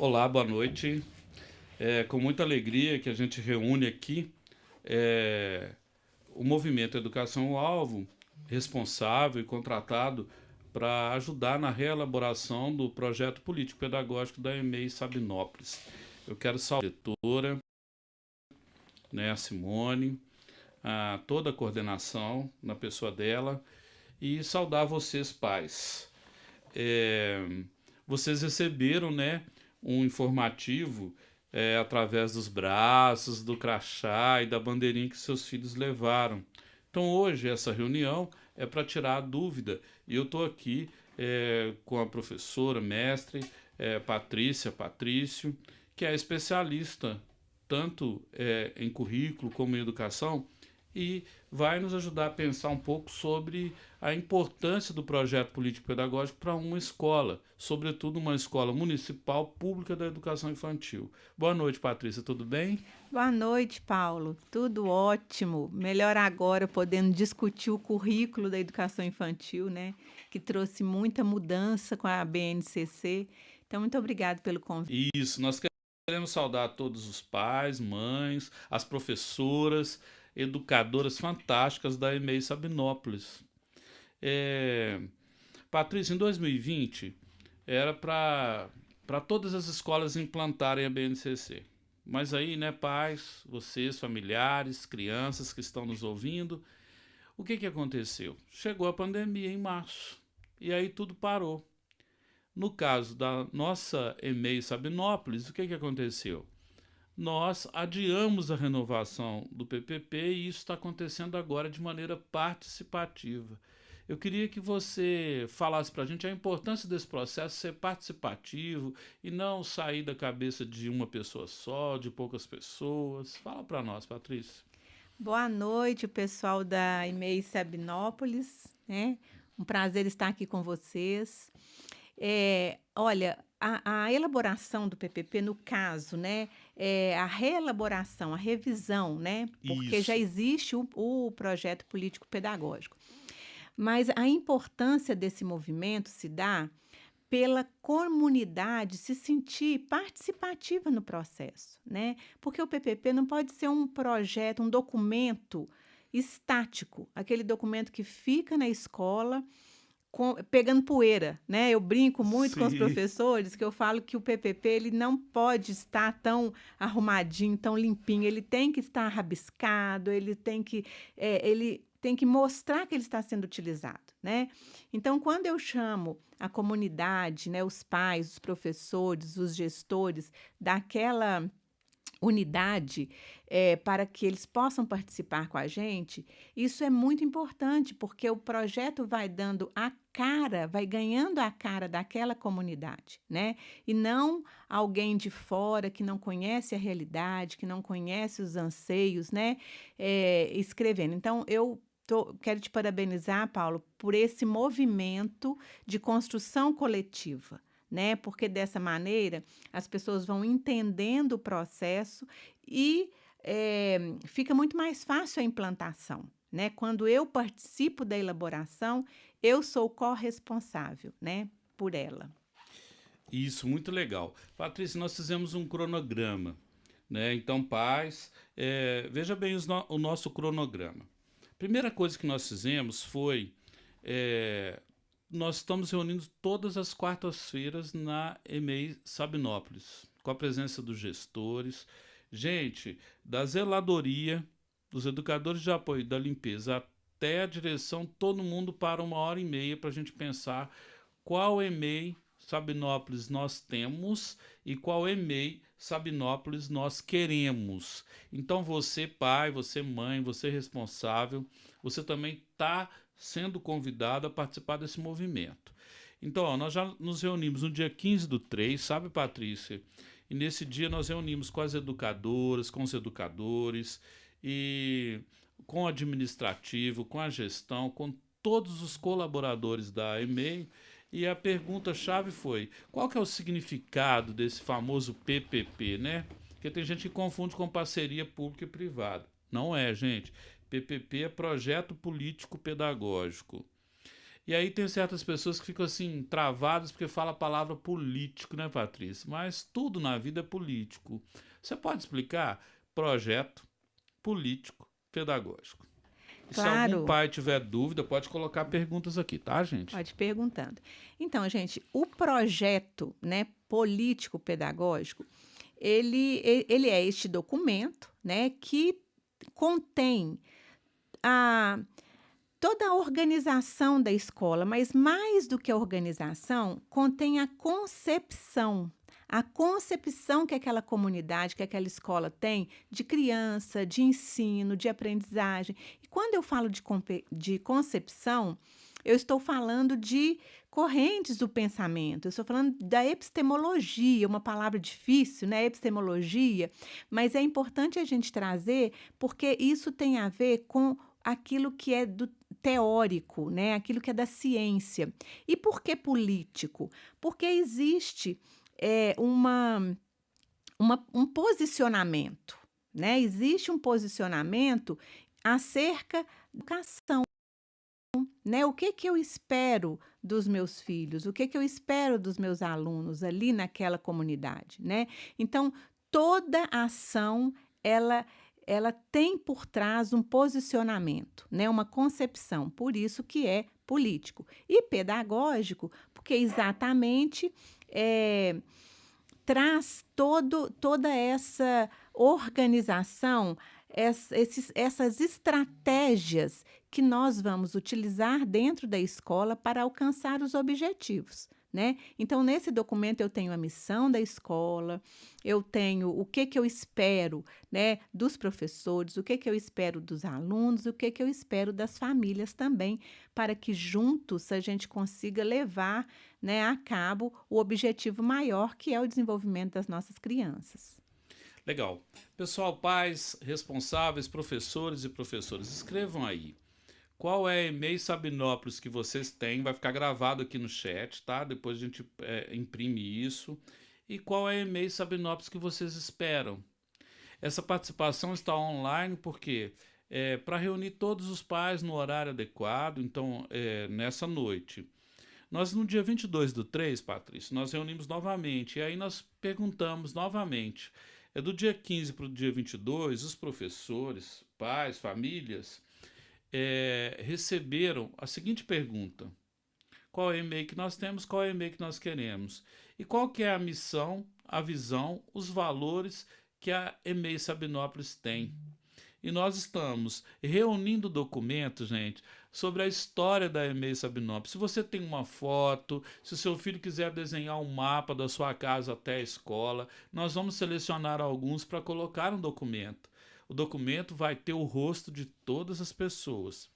Olá, boa noite. É com muita alegria que a gente reúne aqui o Movimento Educação ao Alvo, responsável e contratado para ajudar na reelaboração do projeto político-pedagógico da EMEI Sabinópolis. Eu quero saudar a diretora, né, a Simone, toda a coordenação na pessoa dela e saudar vocês, pais. É, Vocês receberam, né, um informativo através dos braços, do crachá e da bandeirinha que seus filhos levaram. Então hoje essa reunião é para tirar a dúvida e eu estou aqui com a professora, mestre Patrício, que é especialista tanto em currículo como em educação e vai nos ajudar a pensar um pouco sobre a importância do projeto político-pedagógico para uma escola, sobretudo uma escola municipal pública da educação infantil. Boa noite, Patrícia, tudo bem? Boa noite, Paulo. Tudo ótimo. Melhor agora podendo discutir o currículo da educação infantil, né? Que trouxe muita mudança com a BNCC. Então, muito obrigado pelo convite. Isso, nós queremos saudar todos os pais, mães, as professoras, educadoras fantásticas da EMEI Sabinópolis. É, Patrícia, em 2020 era para todas as escolas implantarem a BNCC. Mas aí, né, pais, vocês, familiares, crianças que estão nos ouvindo, o que que aconteceu? Chegou a pandemia em março e aí tudo parou. No caso da nossa EMEI Sabinópolis, o que que aconteceu? Nós adiamos a renovação do PPP e isso está acontecendo agora de maneira participativa. Eu queria que você falasse para a gente a importância desse processo ser participativo e não sair da cabeça de uma pessoa só, de poucas pessoas. Fala para nós, Patrícia. Boa noite, pessoal da EMEI Sabinópolis, né? Um prazer estar aqui com vocês. Olha, a elaboração do PPP, no caso, né, a reelaboração, a revisão, né, porque já Isso. existe o projeto político-pedagógico. Mas a importância desse movimento se dá pela comunidade se sentir participativa no processo, né? Porque o PPP não pode ser um projeto, um documento estático, aquele documento que fica na escola pegando poeira, né? Eu brinco muito com os Sim. professores que eu falo que o PPP ele não pode estar tão arrumadinho, tão limpinho, ele tem que estar rabiscado, ele tem que mostrar que ele está sendo utilizado, né? Então, quando eu chamo a comunidade, né, os pais, os professores, os gestores daquela unidade, para que eles possam participar com a gente, isso é muito importante, porque o projeto vai dando a cara, vai ganhando a cara daquela comunidade, né? E não alguém de fora que não conhece a realidade, que não conhece os anseios, né? Escrevendo. Então, quero te parabenizar, Paulo, por esse movimento de construção coletiva, né? Porque dessa maneira as pessoas vão entendendo o processo e fica muito mais fácil a implantação, né? Quando eu participo da elaboração, eu sou corresponsável, né, por ela. Isso, muito legal. Patrícia, nós fizemos um cronograma, né? Então, pais, veja bem o nosso cronograma. Primeira coisa que nós fizemos foi é, nós estamos reunindo todas as quartas-feiras na EMEI Sabinópolis, com a presença dos gestores, gente, da zeladoria, dos educadores de apoio da limpeza até a direção, todo mundo para 1 hora e meia para a gente pensar qual EMEI Sabinópolis nós temos e qual EMEI Sabinópolis nós queremos. Então você, pai, você, mãe, você responsável, você também está sendo convidado a participar desse movimento. Então, ó, nós já nos reunimos no dia 15/3, sabe, Patrícia? E nesse dia nós reunimos com as educadoras, com os educadores e com o administrativo, com a gestão, com todos os colaboradores da EMEI. E a pergunta-chave foi: qual que é o significado desse famoso PPP, né? Porque tem gente que confunde com parceria pública e privada. Não é, gente. PPP é projeto político pedagógico. E aí tem certas pessoas que ficam assim, travadas porque fala a palavra político, né, Patrícia? Mas tudo na vida é político. Você pode explicar? Projeto político pedagógico. E se algum Claro, pai tiver dúvida, pode colocar perguntas aqui, tá, gente? pode ir perguntando. Então, gente, o projeto, né, político pedagógico, ele é este documento, né, que contém a toda a organização da escola, mas mais do que a organização, contém a concepção que aquela comunidade, que aquela escola tem de criança, de ensino, de aprendizagem. E quando eu falo de concepção, eu estou falando de correntes do pensamento, eu estou falando da epistemologia, uma palavra difícil, né? Epistemologia, mas é importante a gente trazer porque isso tem a ver com aquilo que é do teórico, né? Aquilo que é da ciência. E por que político? Porque existe um posicionamento, né? Existe um posicionamento acerca da educação, né? O que que eu espero dos meus filhos? O que que eu espero dos meus alunos ali naquela comunidade, né? Então, toda ação, ela ela tem por trás um posicionamento, né? Uma concepção, por isso que é político. E pedagógico, porque exatamente eh, traz toda essa organização, essas estratégias que nós vamos utilizar dentro da escola para alcançar os objetivos, né? Então, nesse documento eu tenho a missão da escola, eu tenho o que que eu espero, né, dos professores, o que que eu espero dos alunos, o que que eu espero das famílias também, para que juntos a gente consiga levar, né, a cabo o objetivo maior, que é o desenvolvimento das nossas crianças. Legal. Pessoal, pais, responsáveis, professores e professoras, escrevam aí. Qual é a e-mail Sabinópolis que vocês têm? Vai ficar gravado aqui no chat, tá? Depois a gente imprime isso. E qual é a e-mail Sabinópolis que vocês esperam? Essa participação está online porque para reunir todos os pais no horário adequado, então nessa noite. Nós no dia 22/3, Patrícia, nós reunimos novamente e aí nós perguntamos novamente. É do dia 15 para o dia 22, os professores, pais, famílias receberam a seguinte pergunta: qual é o e-mail que nós temos, qual é o e-mail que nós queremos e qual que é a missão, a visão, os valores que a e-mail Sabinópolis tem. E nós estamos reunindo documentos, gente, sobre a história da e-mail Sabinópolis. Se você tem uma foto, se o seu filho quiser desenhar um mapa da sua casa até a escola, nós vamos selecionar alguns para colocar no documento. O documento vai ter o rosto de todas as pessoas.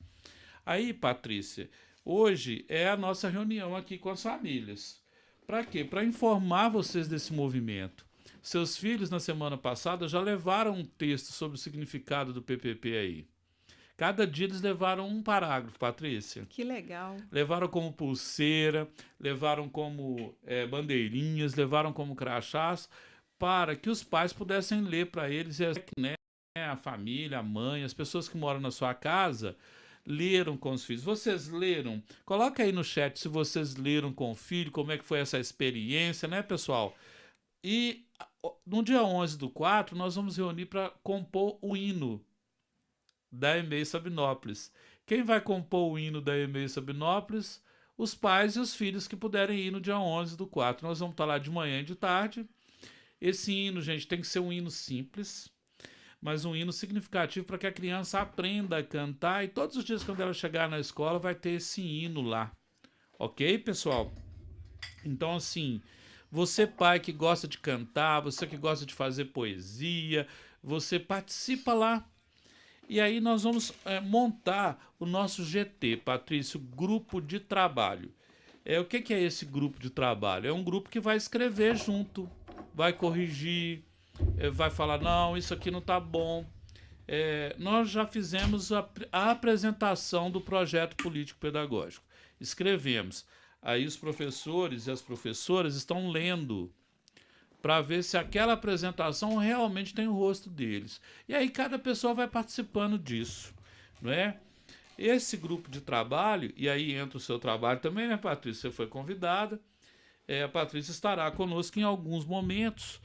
Aí, Patrícia, hoje é a nossa reunião aqui com as famílias. Para quê? Para informar vocês desse movimento. Seus filhos, na semana passada, já levaram um texto sobre o significado do PPP aí. Cada dia eles levaram um parágrafo, Patrícia. Que legal. Levaram como pulseira, levaram como bandeirinhas, levaram como crachás, para que os pais pudessem ler para eles, né, a família, a mãe, as pessoas que moram na sua casa, leram com os filhos. Vocês leram? Coloca aí no chat se vocês leram com o filho, como é que foi essa experiência, né, pessoal? E no dia 11/4, nós vamos reunir para compor o hino da EMEI Sabinópolis. Quem vai compor o hino da EMEI Sabinópolis? Os pais e os filhos que puderem ir no dia 11/4. Nós vamos estar lá de manhã e de tarde. Esse hino, gente, tem que ser um hino simples, mas um hino significativo para que a criança aprenda a cantar e todos os dias quando ela chegar na escola vai ter esse hino lá. Ok, pessoal? Então, assim, você pai que gosta de cantar, você que gosta de fazer poesia, você participa lá. E aí nós vamos montar o nosso GT, Patrício, grupo de trabalho. O que é esse grupo de trabalho? É um grupo que vai escrever junto, vai corrigir, vai falar, não, isso aqui não está bom. Nós já fizemos a apresentação do projeto político-pedagógico. Escrevemos. Aí os professores e as professoras estão lendo para ver se aquela apresentação realmente tem o rosto deles. E aí cada pessoa vai participando disso, não é? Esse grupo de trabalho, e aí entra o seu trabalho também, né, Patrícia? Você foi convidada. A Patrícia estará conosco em alguns momentos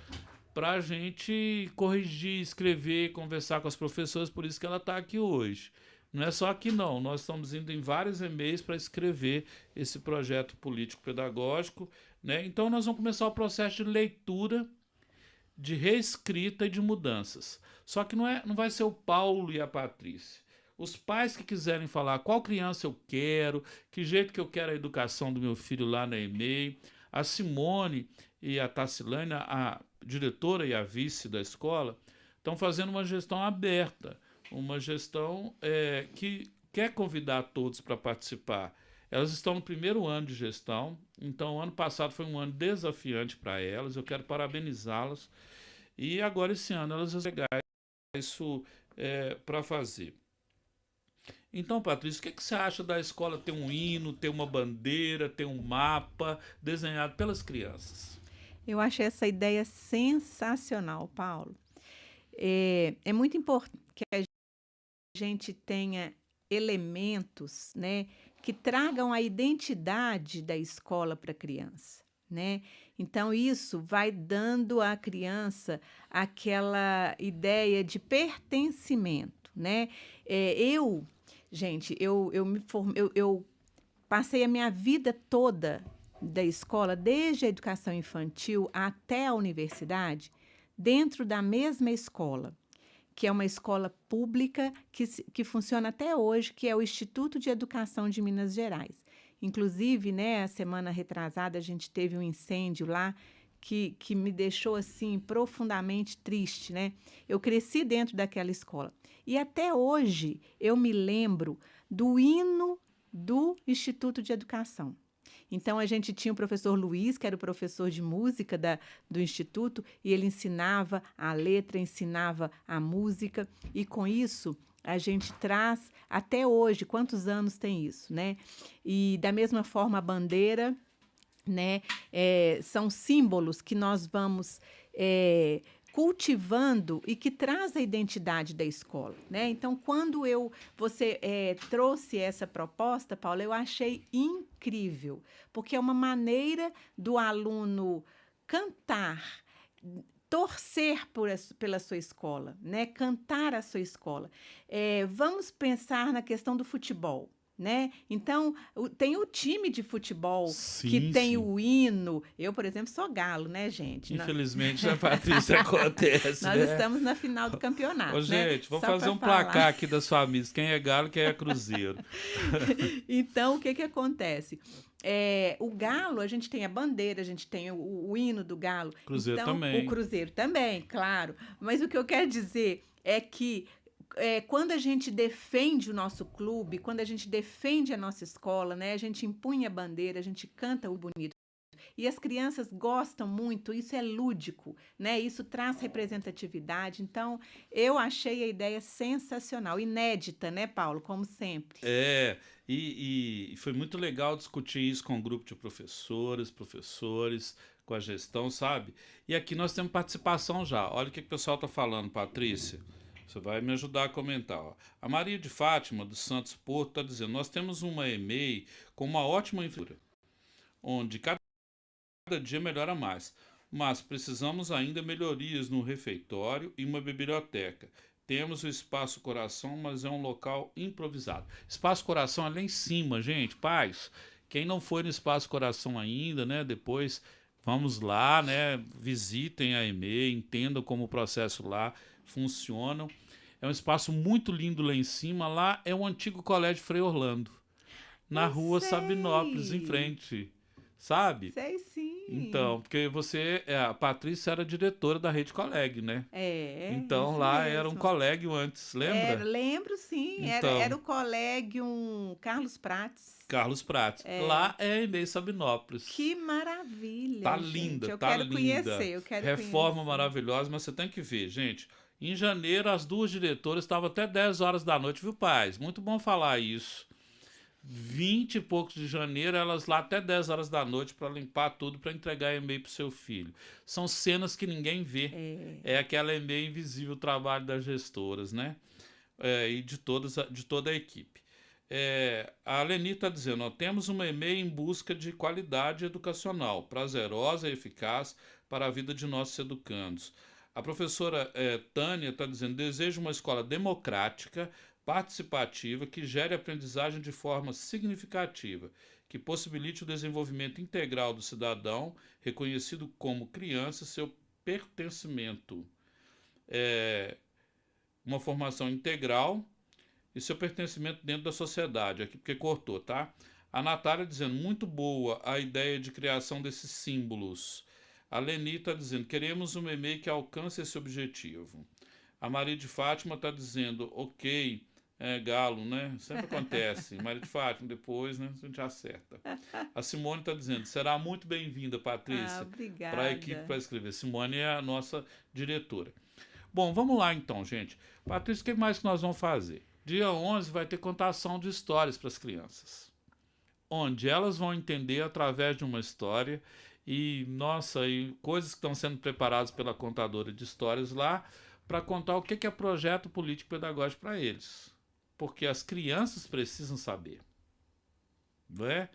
para a gente corrigir, escrever, conversar com as professoras, por isso que ela está aqui hoje. Não é só aqui não, nós estamos indo em vários e-mails para escrever esse projeto político-pedagógico, né? Então nós vamos começar o processo de leitura, de reescrita e de mudanças. Só que não vai ser o Paulo e a Patrícia. Os pais que quiserem falar qual criança eu quero, que jeito que eu quero a educação do meu filho lá na e-mail, a Simone e a Tacilane, a diretora e a vice da escola, estão fazendo uma gestão aberta, uma gestão que quer convidar todos para participar. Elas estão no primeiro ano de gestão, então o ano passado foi um ano desafiante para elas, eu quero parabenizá-las, e agora esse ano elas vão pegar isso para fazer. Então, Patrícia, o que você acha da escola ter um hino, ter uma bandeira, ter um mapa desenhado pelas crianças? Eu achei essa ideia sensacional, Paulo. É muito importante que a gente tenha elementos, né, que tragam a identidade da escola para a criança, né? Então isso vai dando à criança aquela ideia de pertencimento, né? Gente, eu passei a minha vida toda da escola, desde a educação infantil até a universidade, dentro da mesma escola, que é uma escola pública que funciona até hoje, que é o Instituto de Educação de Minas Gerais. Inclusive, né, a semana retrasada, a gente teve um incêndio lá que me deixou, assim, profundamente triste, né? Eu cresci dentro daquela escola. E até hoje eu me lembro do hino do Instituto de Educação. Então, a gente tinha o professor Luiz, que era o professor de música do Instituto, e ele ensinava a letra, ensinava a música, e com isso a gente traz até hoje, quantos anos tem isso, né? E da mesma forma a bandeira, né? São símbolos que nós vamos cultivando e que traz a identidade da escola, né? Então, quando você trouxe essa proposta, Paula, eu achei incrível, porque é uma maneira do aluno cantar, torcer pela sua escola, né? Cantar a sua escola. Vamos pensar na questão do futebol. Né? Então, tem o time de futebol que Sim, tem sim. o hino. Eu, por exemplo, sou galo, né, gente? Infelizmente, a Patrícia acontece, Nós né? estamos na final do campeonato, Ô, né? gente, vamos Só fazer para um falar. placar aqui das famílias. Quem é galo, quem é cruzeiro. Então, o que acontece? O galo, a gente tem a bandeira, a gente tem o hino do galo. Cruzeiro Então, também. o cruzeiro também, claro. Mas o que eu quero dizer é que quando a gente defende o nosso clube, quando a gente defende a nossa escola, né, a gente empunha a bandeira, a gente canta o bonito. E as crianças gostam muito, isso é lúdico, né? Isso traz representatividade. Então, eu achei a ideia sensacional, inédita, né, Paulo? Como sempre. E foi muito legal discutir isso com o grupo de professores, com a gestão, sabe? E aqui nós temos participação já. Olha o que o pessoal está falando, Patrícia. Você vai me ajudar a comentar. Ó. A Maria de Fátima, do Santos Porto, está dizendo: nós temos uma EMEI com uma ótima infraestrutura, onde cada dia melhora mais, mas precisamos ainda melhorias no refeitório e uma biblioteca. Temos o Espaço Coração, mas é um local improvisado. Espaço Coração é lá em cima, gente, pais. Quem não foi no Espaço Coração ainda, né? Depois vamos lá, né? Visitem a EMEI, entendam como o processo lá funciona. É um espaço muito lindo lá em cima. Lá é o antigo Colégio Frei Orlando, na Eu rua Sabinópolis, em sei. frente. Sabe? Sei sim. Então, porque a Patrícia era diretora da Rede Coleg, né? Então Isso lá era um mesmo. colégio antes, lembra? Lembro, sim. Era Então, o Colégio Carlos Prates. Carlos Prates. Lá é Inês Sabinópolis. Que maravilha, Tá gente. linda, Eu tá quero linda. conhecer, eu quero Reforma conhecer. maravilhosa, mas você tem que ver, gente. Em janeiro, as duas diretoras estavam até 10 horas da noite, viu, pais? Muito bom falar isso. 20 e poucos de janeiro, elas lá até 10 horas da noite para limpar tudo, para entregar e-mail para o seu filho. São cenas que ninguém vê. É aquela e-mail invisível, o trabalho das gestoras, né? E de toda a equipe. A Leni está dizendo, ó, temos uma EMEI em busca de qualidade educacional, prazerosa e eficaz para a vida de nossos educandos. A professora Tânia está dizendo, desejo uma escola democrática, participativa, que gere aprendizagem de forma significativa, que possibilite o desenvolvimento integral do cidadão, reconhecido como criança, seu pertencimento. Uma formação integral e seu pertencimento dentro da sociedade. Aqui porque cortou, tá? A Natália dizendo, muito boa a ideia de criação desses símbolos. A Leni está dizendo, queremos um EMEI que alcance esse objetivo. A Maria de Fátima está dizendo, ok, galo, né? Sempre acontece. Maria de Fátima, depois, né? A gente acerta. A Simone está dizendo, será muito bem-vinda, Patrícia, para a equipe Obrigada. para escrever. Simone é a nossa diretora. Bom, vamos lá então, gente. Patrícia, o que mais que nós vamos fazer? Dia 11 vai ter contação de histórias para as crianças, onde elas vão entender através de uma história e, nossa, e coisas que estão sendo preparadas pela contadora de histórias lá para contar o que é projeto político-pedagógico para eles. Porque as crianças precisam saber, não é?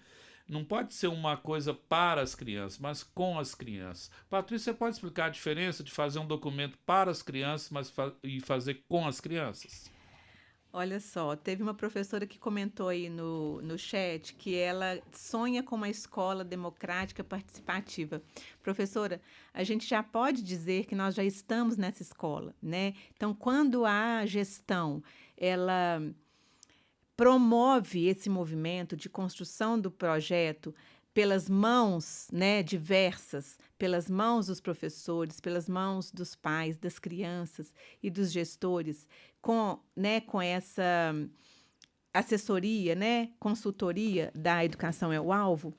Não pode ser uma coisa para as crianças, mas com as crianças. Patrícia, você pode explicar a diferença de fazer um documento para as crianças e fazer com as crianças? Olha só, teve uma professora que comentou aí no chat que ela sonha com uma escola democrática participativa. Professora, a gente já pode dizer que nós já estamos nessa escola, né? Então, quando a gestão, ela promove esse movimento de construção do projeto pelas mãos, né, diversas, pelas mãos dos professores, pelas mãos dos pais, das crianças e dos gestores, com essa assessoria, né, consultoria da Educação é o Alvo,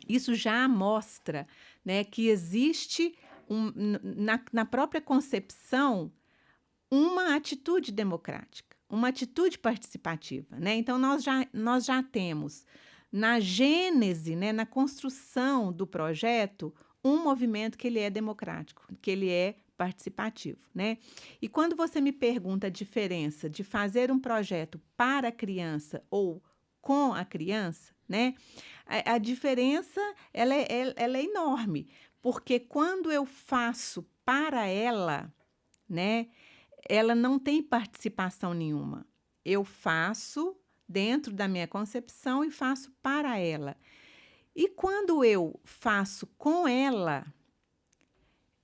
isso já mostra, né, que existe na própria concepção uma atitude democrática, uma atitude participativa, né? Então, nós já temos na gênese, né, na construção do projeto, um movimento que ele é democrático, que ele é participativo, né? E quando você me pergunta a diferença de fazer um projeto para a criança ou com a criança, né? A diferença ela é enorme, porque quando eu faço para ela, né? Ela não tem participação nenhuma. Eu faço dentro da minha concepção e faço para ela. E quando eu faço com ela,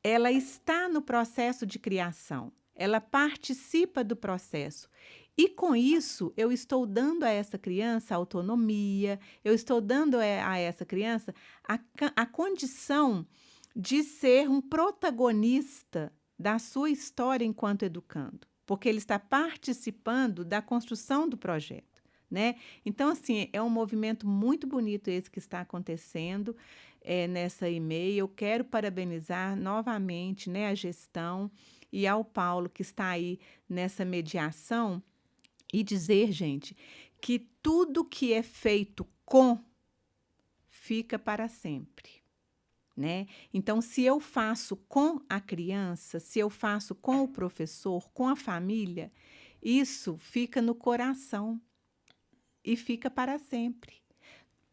ela está no processo de criação. Ela participa do processo. E com isso, eu estou dando a essa criança autonomia, eu estou dando a essa criança a condição de ser um protagonista da sua história enquanto educando, porque ele está participando da construção do projeto, né? Então, assim, é um movimento muito bonito esse que está acontecendo nessa EMEI. Eu quero parabenizar novamente, né, a gestão e ao Paulo, que está aí nessa mediação, e dizer, gente, que tudo que é feito com fica para sempre. Né? Então, se eu faço com a criança, se eu faço com o professor, com a família, isso fica no coração e fica para sempre.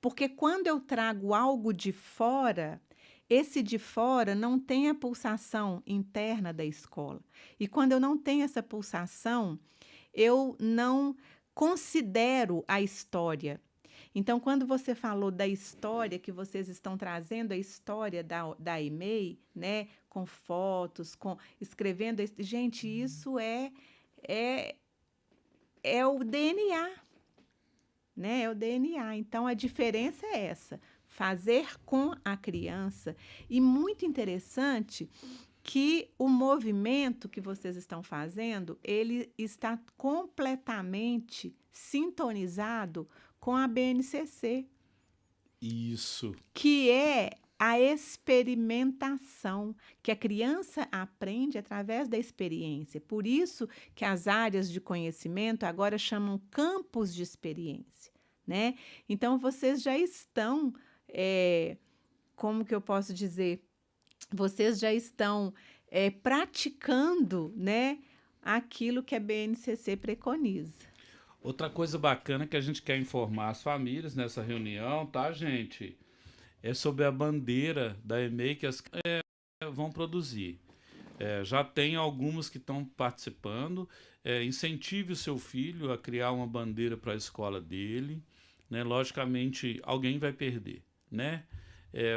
Porque quando eu trago algo de fora, esse de fora não tem a pulsação interna da escola. E quando eu não tenho essa pulsação, eu não considero a história. Então, quando você falou da história, que vocês estão trazendo a história da EMEI, né, com fotos, escrevendo, gente, isso é o DNA, né? É o DNA. Então, a diferença é essa, fazer com a criança. E muito interessante que o movimento que vocês estão fazendo, ele está completamente sintonizado com a BNCC. Isso. Que é a experimentação, que a criança aprende através da experiência. Por isso que as áreas de conhecimento agora chamam campos de experiência, né? Então, vocês já estão, como que eu posso dizer? Vocês já estão praticando, né, aquilo que a BNCC preconiza. Outra coisa bacana que a gente quer informar as famílias nessa reunião, tá, gente? É sobre a bandeira da EMEI que as vão produzir. Já tem algumas que estão participando. Incentive o seu filho a criar uma bandeira para a escola dele. Né? Logicamente, alguém vai perder, né?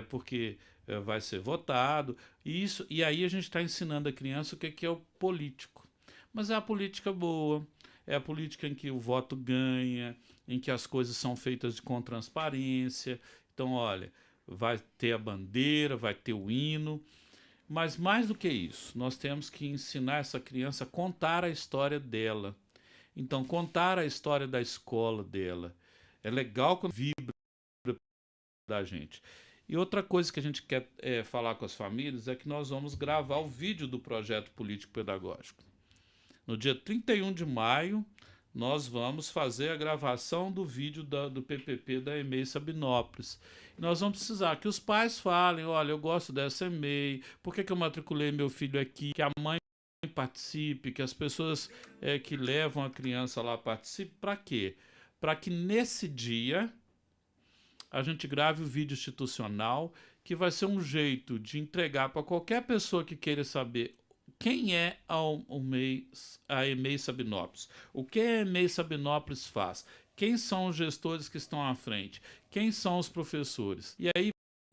Porque vai ser votado. E aí a gente está ensinando a criança o que é o político. Mas é a política boa, é a política em que o voto ganha, em que as coisas são feitas com transparência. Então, olha, vai ter a bandeira, vai ter o hino, mas mais do que isso, nós temos que ensinar essa criança a contar a história dela. Então, contar a história da escola dela. É legal quando vibra da gente. E outra coisa que a gente quer falar com as famílias é que nós vamos gravar o vídeo do projeto político-pedagógico. No dia 31 de maio, nós vamos fazer a gravação do vídeo do PPP da EMEI Sabinópolis. E nós vamos precisar que os pais falem, olha, eu gosto dessa EMEI, por que eu matriculei meu filho aqui, que a mãe participe, que as pessoas que levam a criança lá participem. Para quê? Para que nesse dia a gente grave o vídeo institucional, que vai ser um jeito de entregar para qualquer pessoa que queira saber quem é a EMEI Sabinópolis, o que a EMEI Sabinópolis faz, quem são os gestores que estão à frente, quem são os professores. E aí,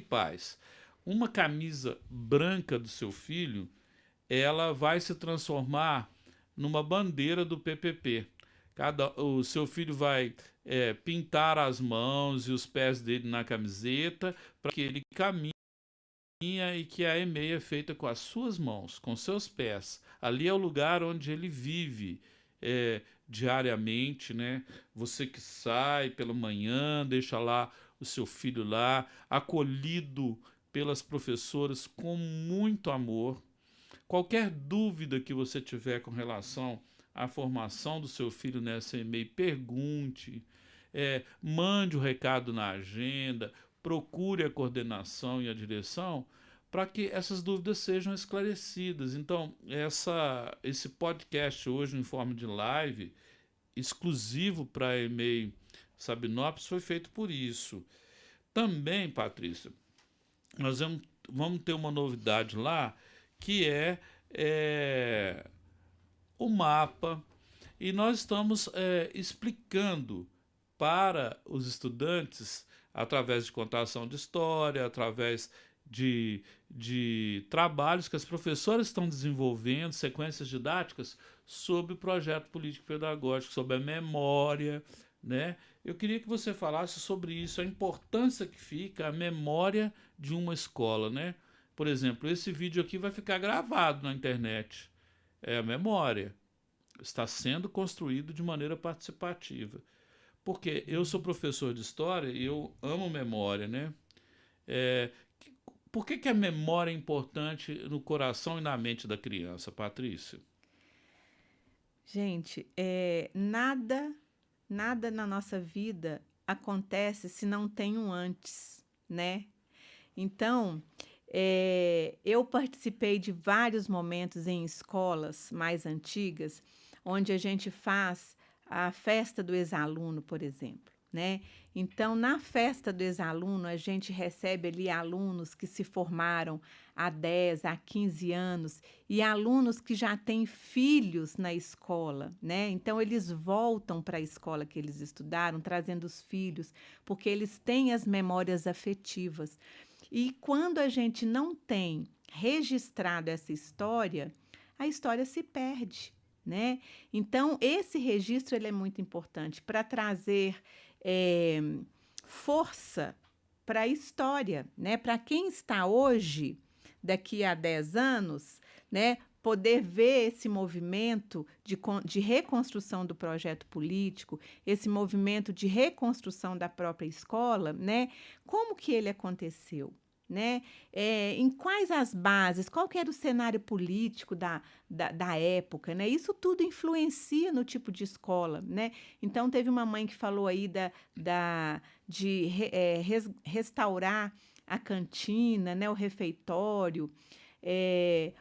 pais, uma camisa branca do seu filho, ela vai se transformar numa bandeira do PPP. O seu filho vai pintar as mãos e os pés dele na camiseta para que ele caminhe e que a EMEI é feita com as suas mãos, com seus pés. Ali é o lugar onde ele vive diariamente, né? Você que sai pela manhã, deixa lá o seu filho lá, acolhido pelas professoras com muito amor. Qualquer dúvida que você tiver com relação à formação do seu filho nessa EMEI, pergunte, mande o recado na agenda, procure a coordenação e a direção para que essas dúvidas sejam esclarecidas. Então, esse podcast hoje em forma de live, exclusivo para a EMEI Sabinópolis, foi feito por isso. Também, Patrícia, nós vamos ter uma novidade lá, que o mapa, e nós estamos explicando para os estudantes, através de contação de história, através de trabalhos que as professoras estão desenvolvendo, sequências didáticas, sobre o projeto político-pedagógico, sobre a memória, né? Eu queria que você falasse sobre isso, a importância que fica a memória de uma escola, né? Por exemplo, esse vídeo aqui vai ficar gravado na internet. É a memória. Está sendo construído de maneira participativa. Porque eu sou professor de história e eu amo memória, né? É, por que a memória é importante no coração e na mente da criança, Patrícia? Gente, nada na nossa vida acontece se não tem um antes, né? Então, eu participei de vários momentos em escolas mais antigas, onde a gente faz a festa do ex-aluno, por exemplo, né? Então, na festa do ex-aluno, a gente recebe ali alunos que se formaram há 10, há 15 anos e alunos que já têm filhos na escola, né? Então, eles voltam para a escola que eles estudaram, trazendo os filhos, porque eles têm as memórias afetivas. E quando a gente não tem registrado essa história, a história se perde, né? Então, esse registro ele é muito importante para trazer força para a história, né? Para quem está hoje, daqui a 10 anos, né? Poder ver esse movimento de reconstrução do projeto político, esse movimento de reconstrução da própria escola, né? Como que ele aconteceu? Né? Em quais as bases, qual que era o cenário político da época, né? Isso tudo influencia no tipo de escola, né? Então, teve uma mãe que falou aí de restaurar a cantina, né? O refeitório,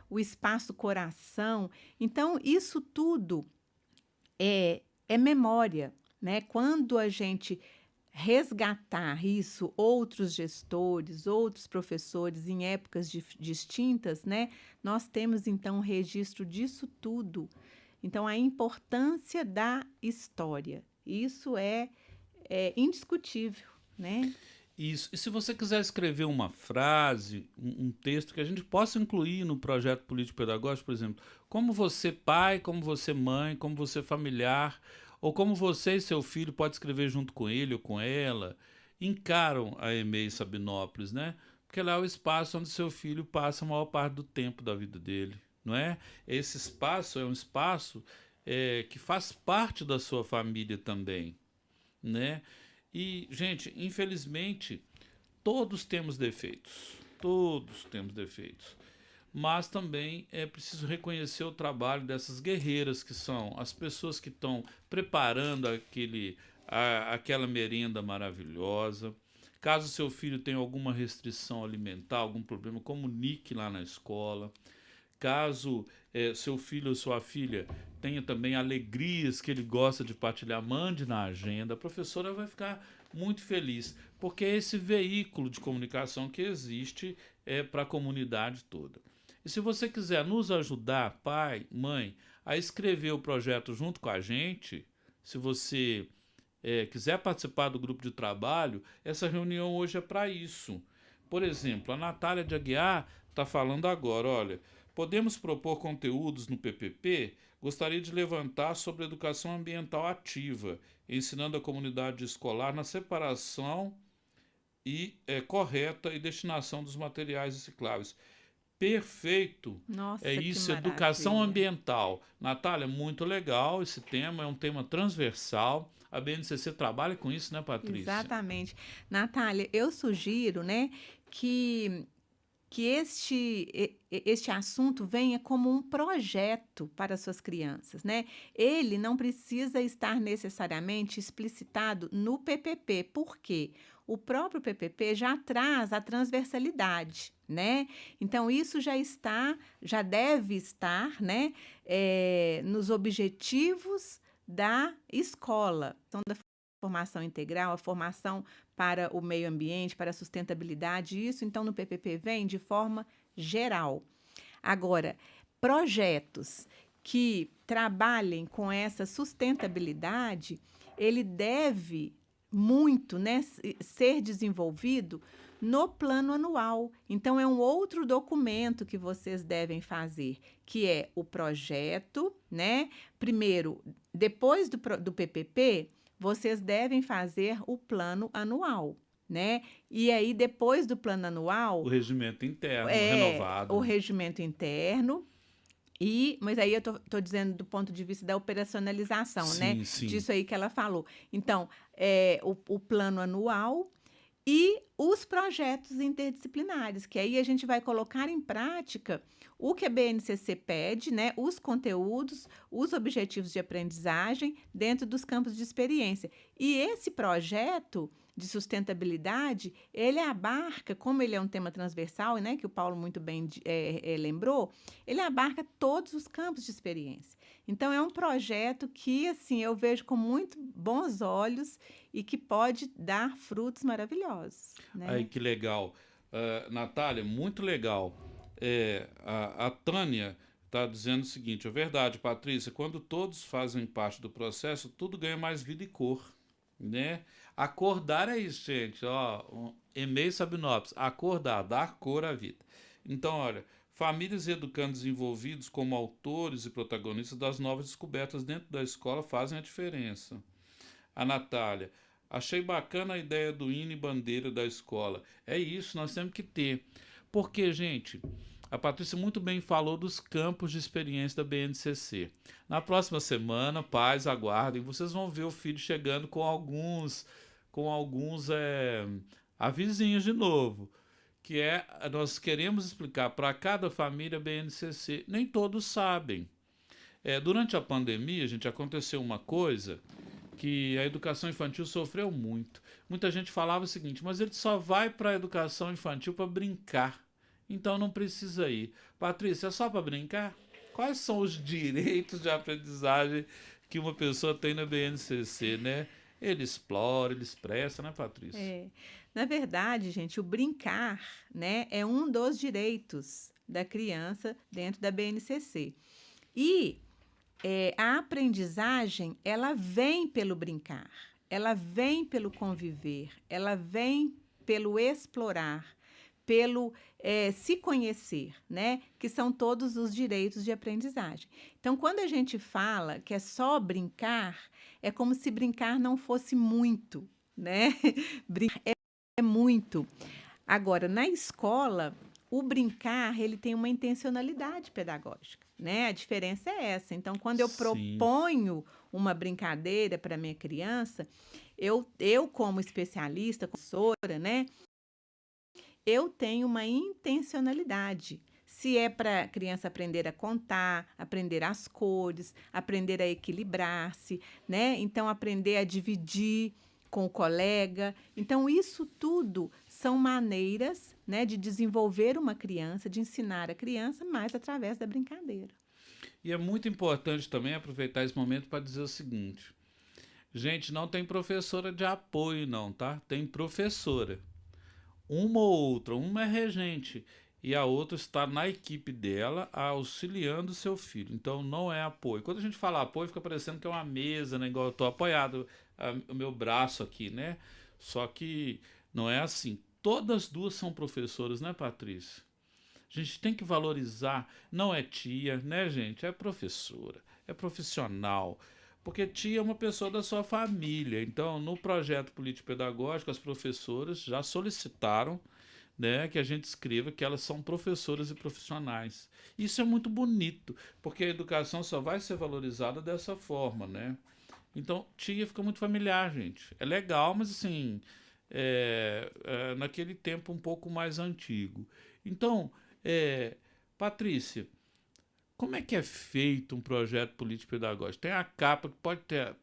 o espaço coração. Então, isso tudo é memória, né? Quando a gente resgatar isso, outros gestores, outros professores em épocas distintas, né? Nós temos então um registro disso tudo. Então, a importância da história, isso é indiscutível, né? Isso. E se você quiser escrever uma frase, um texto que a gente possa incluir no projeto político-pedagógico, por exemplo, como você pai, como você mãe, como você familiar, ou como você e seu filho pode escrever junto com ele ou com ela, encaram a EMEI Sabinópolis, né? Porque lá é o espaço onde seu filho passa a maior parte do tempo da vida dele, não é? Esse espaço é um espaço que faz parte da sua família também, né? E, gente, infelizmente, todos temos defeitos. Todos temos defeitos. Mas também é preciso reconhecer o trabalho dessas guerreiras que são as pessoas que estão preparando aquela merenda maravilhosa. Caso seu filho tenha alguma restrição alimentar, algum problema, comunique lá na escola. Caso seu filho ou sua filha tenha também alegrias que ele gosta de partilhar, mande na agenda. A professora vai ficar muito feliz, porque é esse veículo de comunicação que existe para a comunidade toda. E se você quiser nos ajudar, pai, mãe, a escrever o projeto junto com a gente, se você quiser participar do grupo de trabalho, essa reunião hoje é para isso. Por exemplo, a Natália de Aguiar está falando agora, olha, podemos propor conteúdos no PPP? Gostaria de levantar sobre educação ambiental ativa, ensinando a comunidade escolar na separação correta e destinação dos materiais recicláveis. Perfeito, é Nossa, que isso, educação maravilha. ambiental. Natália, muito legal esse tema, é um tema transversal. A BNCC trabalha com isso, né, Patrícia? Exatamente. Natália, eu sugiro, né, que este assunto venha como um projeto para suas crianças, né? Ele não precisa estar necessariamente explicitado no PPP, porque o próprio PPP já traz a transversalidade, né? Então, isso já deve estar, né, nos objetivos da escola. Então, da formação integral, a formação para o meio ambiente, para a sustentabilidade, isso então no PPP vem de forma geral. Agora, projetos que trabalhem com essa sustentabilidade, ele deve muito, né, ser desenvolvido no plano anual. Então, é um outro documento que vocês devem fazer, que é o projeto, né? Primeiro, depois do PPP, vocês devem fazer o plano anual, né? E aí, depois do plano O anual, regimento interno o renovado. regimento interno. Mas aí eu tô dizendo do ponto de vista da operacionalização, né? Sim, sim. Disso aí que ela falou. Então, o plano anual e os projetos interdisciplinares, que aí a gente vai colocar em prática o que a BNCC pede, né? Os conteúdos, os objetivos de aprendizagem dentro dos campos de experiência. E esse projeto de sustentabilidade, ele abarca, como ele é um tema transversal, né, que o Paulo muito bem lembrou, ele abarca todos os campos de experiência. Então, é um projeto que, assim, eu vejo com muito bons olhos e que pode dar frutos maravilhosos, Aí, né? que legal. Natália, muito legal. A Tânia está dizendo o seguinte: é verdade, Patrícia, quando todos fazem parte do processo, tudo ganha mais vida e cor, né? Acordar é isso, gente. Ó, EMEI Sabinópolis, acordar, dar cor à vida. Então, olha, famílias e educandos envolvidos como autores e protagonistas das novas descobertas dentro da escola fazem a diferença. A Natália, achei bacana a ideia do hino e bandeira da escola. É isso, nós temos que ter. Porque, gente, a Patrícia muito bem falou dos campos de experiência da BNCC. Na próxima semana, pais, aguardem, vocês vão ver o filho chegando com alguns avisinhos de novo. Que nós queremos explicar para cada família BNCC. Nem todos sabem. Durante a pandemia, gente, aconteceu uma coisa que a educação infantil sofreu muito. Muita gente falava o seguinte, mas ele só vai para a educação infantil para brincar. Então não precisa ir. Patrícia, é só para brincar? Quais são os direitos de aprendizagem que uma pessoa tem na BNCC, né? Ele explora, ele expressa, né, Patrícia? É. Na verdade, gente, o brincar, né, é um dos direitos da criança dentro da BNCC. E a aprendizagem, ela vem pelo brincar, ela vem pelo conviver, ela vem pelo explorar, pelo se conhecer, né? Que são todos os direitos de aprendizagem. Então, quando a gente fala que é só brincar, é como se brincar não fosse muito, né? Brincar é muito. Agora, na escola, o brincar, ele tem uma intencionalidade pedagógica, né? A diferença é essa. Então, quando eu Sim. proponho uma brincadeira para minha criança, como especialista, como professora, né? Eu tenho uma intencionalidade. Se é para a criança aprender a contar, aprender as cores, aprender a equilibrar-se, né? Então, aprender a dividir com o colega. Então, isso tudo são maneiras, né, de desenvolver uma criança, de ensinar a criança, mas através da brincadeira. E é muito importante também aproveitar esse momento para dizer o seguinte: gente, não tem professora de apoio, não, tá? Tem professora. Uma ou outra, uma é regente e a outra está na equipe dela auxiliando o seu filho. Então não é apoio. Quando a gente fala apoio, fica parecendo que é uma mesa, né? Igual eu estou apoiado, o meu braço aqui, né? Só que não é assim. Todas duas são professoras, né, Patrícia? A gente tem que valorizar, não é tia, né, gente? É professora, é profissional. Porque tia é uma pessoa da sua família. Então, no projeto político-pedagógico, as professoras já solicitaram, né, que a gente escreva que elas são professoras e profissionais. Isso é muito bonito, porque a educação só vai ser valorizada dessa forma, né? Então, tia fica muito familiar, gente. É legal, mas assim, naquele tempo um pouco mais antigo. Então, é, Patrícia, como é que é feito um projeto político-pedagógico? Tem a capa que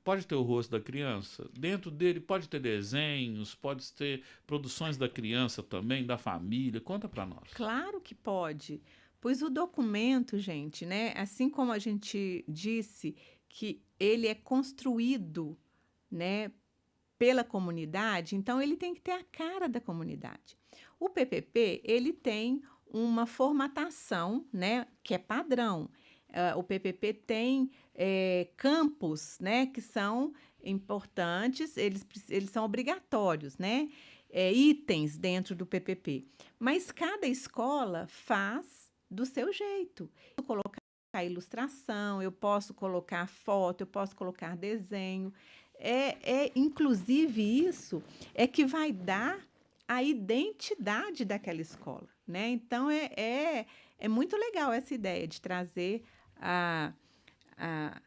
pode ter o rosto da criança. Dentro dele pode ter desenhos, pode ter produções da criança também, da família. Conta para nós. Claro que pode, pois o documento, gente, né, assim como a gente disse que ele é construído, né, pela comunidade, então ele tem que ter a cara da comunidade. O PPP, ele tem uma formatação, né, que é padrão. O PPP tem campos, né, que são importantes, eles são obrigatórios, né, itens dentro do PPP. Mas cada escola faz do seu jeito. Eu posso colocar ilustração, eu posso colocar foto, eu posso colocar desenho. Inclusive, isso é que vai dar a identidade daquela escola, né? Então, é muito legal essa ideia de trazer a, a,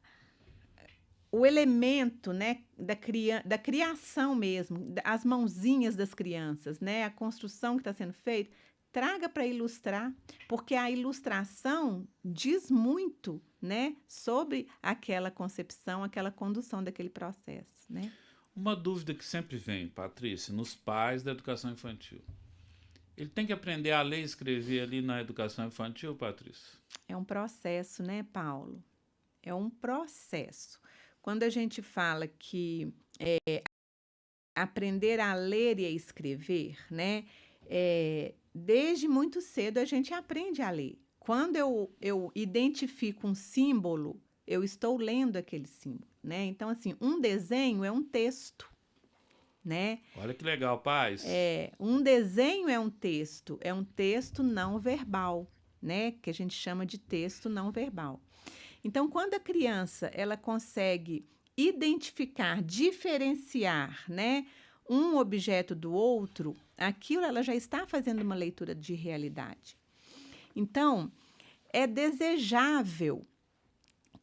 o elemento, né, da criação mesmo, as mãozinhas das crianças, né? A construção que está sendo feita, traga para ilustrar, porque a ilustração diz muito, né, sobre aquela concepção, aquela condução daquele processo, né? Uma dúvida que sempre vem, Patrícia, nos pais da educação infantil. Ele tem que aprender a ler e escrever ali na educação infantil, Patrícia? É um processo, né, Paulo? É um processo. Quando a gente fala que aprender a ler e a escrever, né? Desde muito cedo a gente aprende a ler. Quando eu identifico um símbolo, eu estou lendo aquele símbolo, né? Então, assim, um desenho é um texto, né? Olha que legal, pais. Um desenho é um texto não verbal, né? Que a gente chama de texto não verbal. Então, quando a criança ela consegue identificar, diferenciar, né, um objeto do outro, aquilo ela já está fazendo uma leitura de realidade. Então, é desejável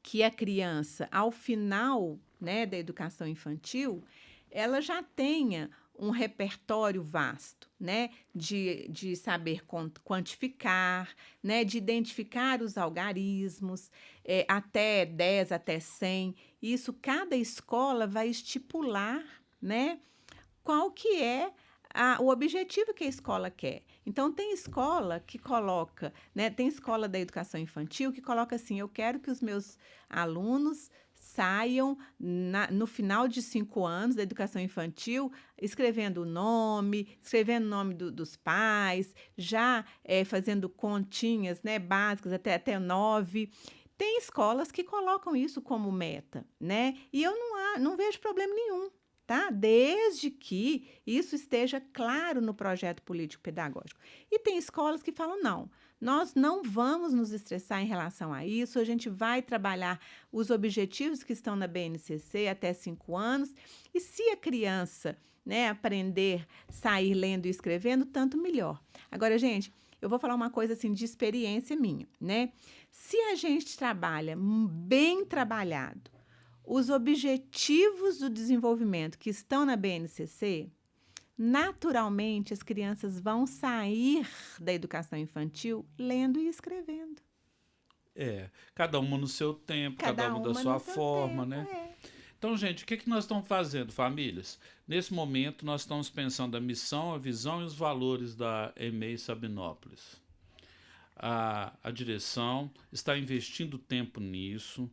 que a criança, ao final, né, da educação infantil, ela já tenha um repertório vasto, né, de saber quantificar, né, de identificar os algarismos, até 10, até 100. Isso, cada escola vai estipular, né, qual que é o objetivo que a escola quer. Então, tem escola que coloca, né, tem escola da educação infantil que coloca assim, eu quero que os meus alunos saiam no final de 5 anos da educação infantil, escrevendo o nome dos pais, já fazendo continhas, né, básicas até 9. Tem escolas que colocam isso como meta, né? E eu não vejo problema nenhum, tá? Desde que isso esteja claro no projeto político-pedagógico. E tem escolas que falam, não, nós não vamos nos estressar em relação a isso, a gente vai trabalhar os objetivos que estão na BNCC até 5 anos, e se a criança, né, aprender, sair lendo e escrevendo, tanto melhor. Agora, gente, eu vou falar uma coisa assim de experiência minha, né? Se a gente trabalha bem trabalhado, os objetivos do desenvolvimento que estão na BNCC, naturalmente as crianças vão sair da educação infantil lendo e escrevendo. Cada uma no seu tempo, cada Cada uma da uma sua no seu forma, tempo, né? Então, gente, o que nós estamos fazendo, famílias? Nesse momento, nós estamos pensando a missão, a visão e os valores da EMEI Sabinópolis. A direção está investindo tempo nisso.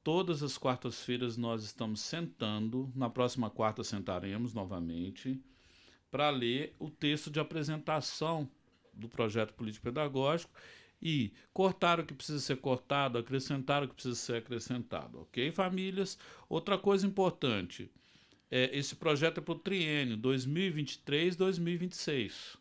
Todas as quartas-feiras nós estamos sentando, na próxima quarta sentaremos novamente, para ler o texto de apresentação do projeto político-pedagógico e cortar o que precisa ser cortado, acrescentar o que precisa ser acrescentado, ok, famílias? Outra coisa importante, esse projeto é para o triênio 2023-2026.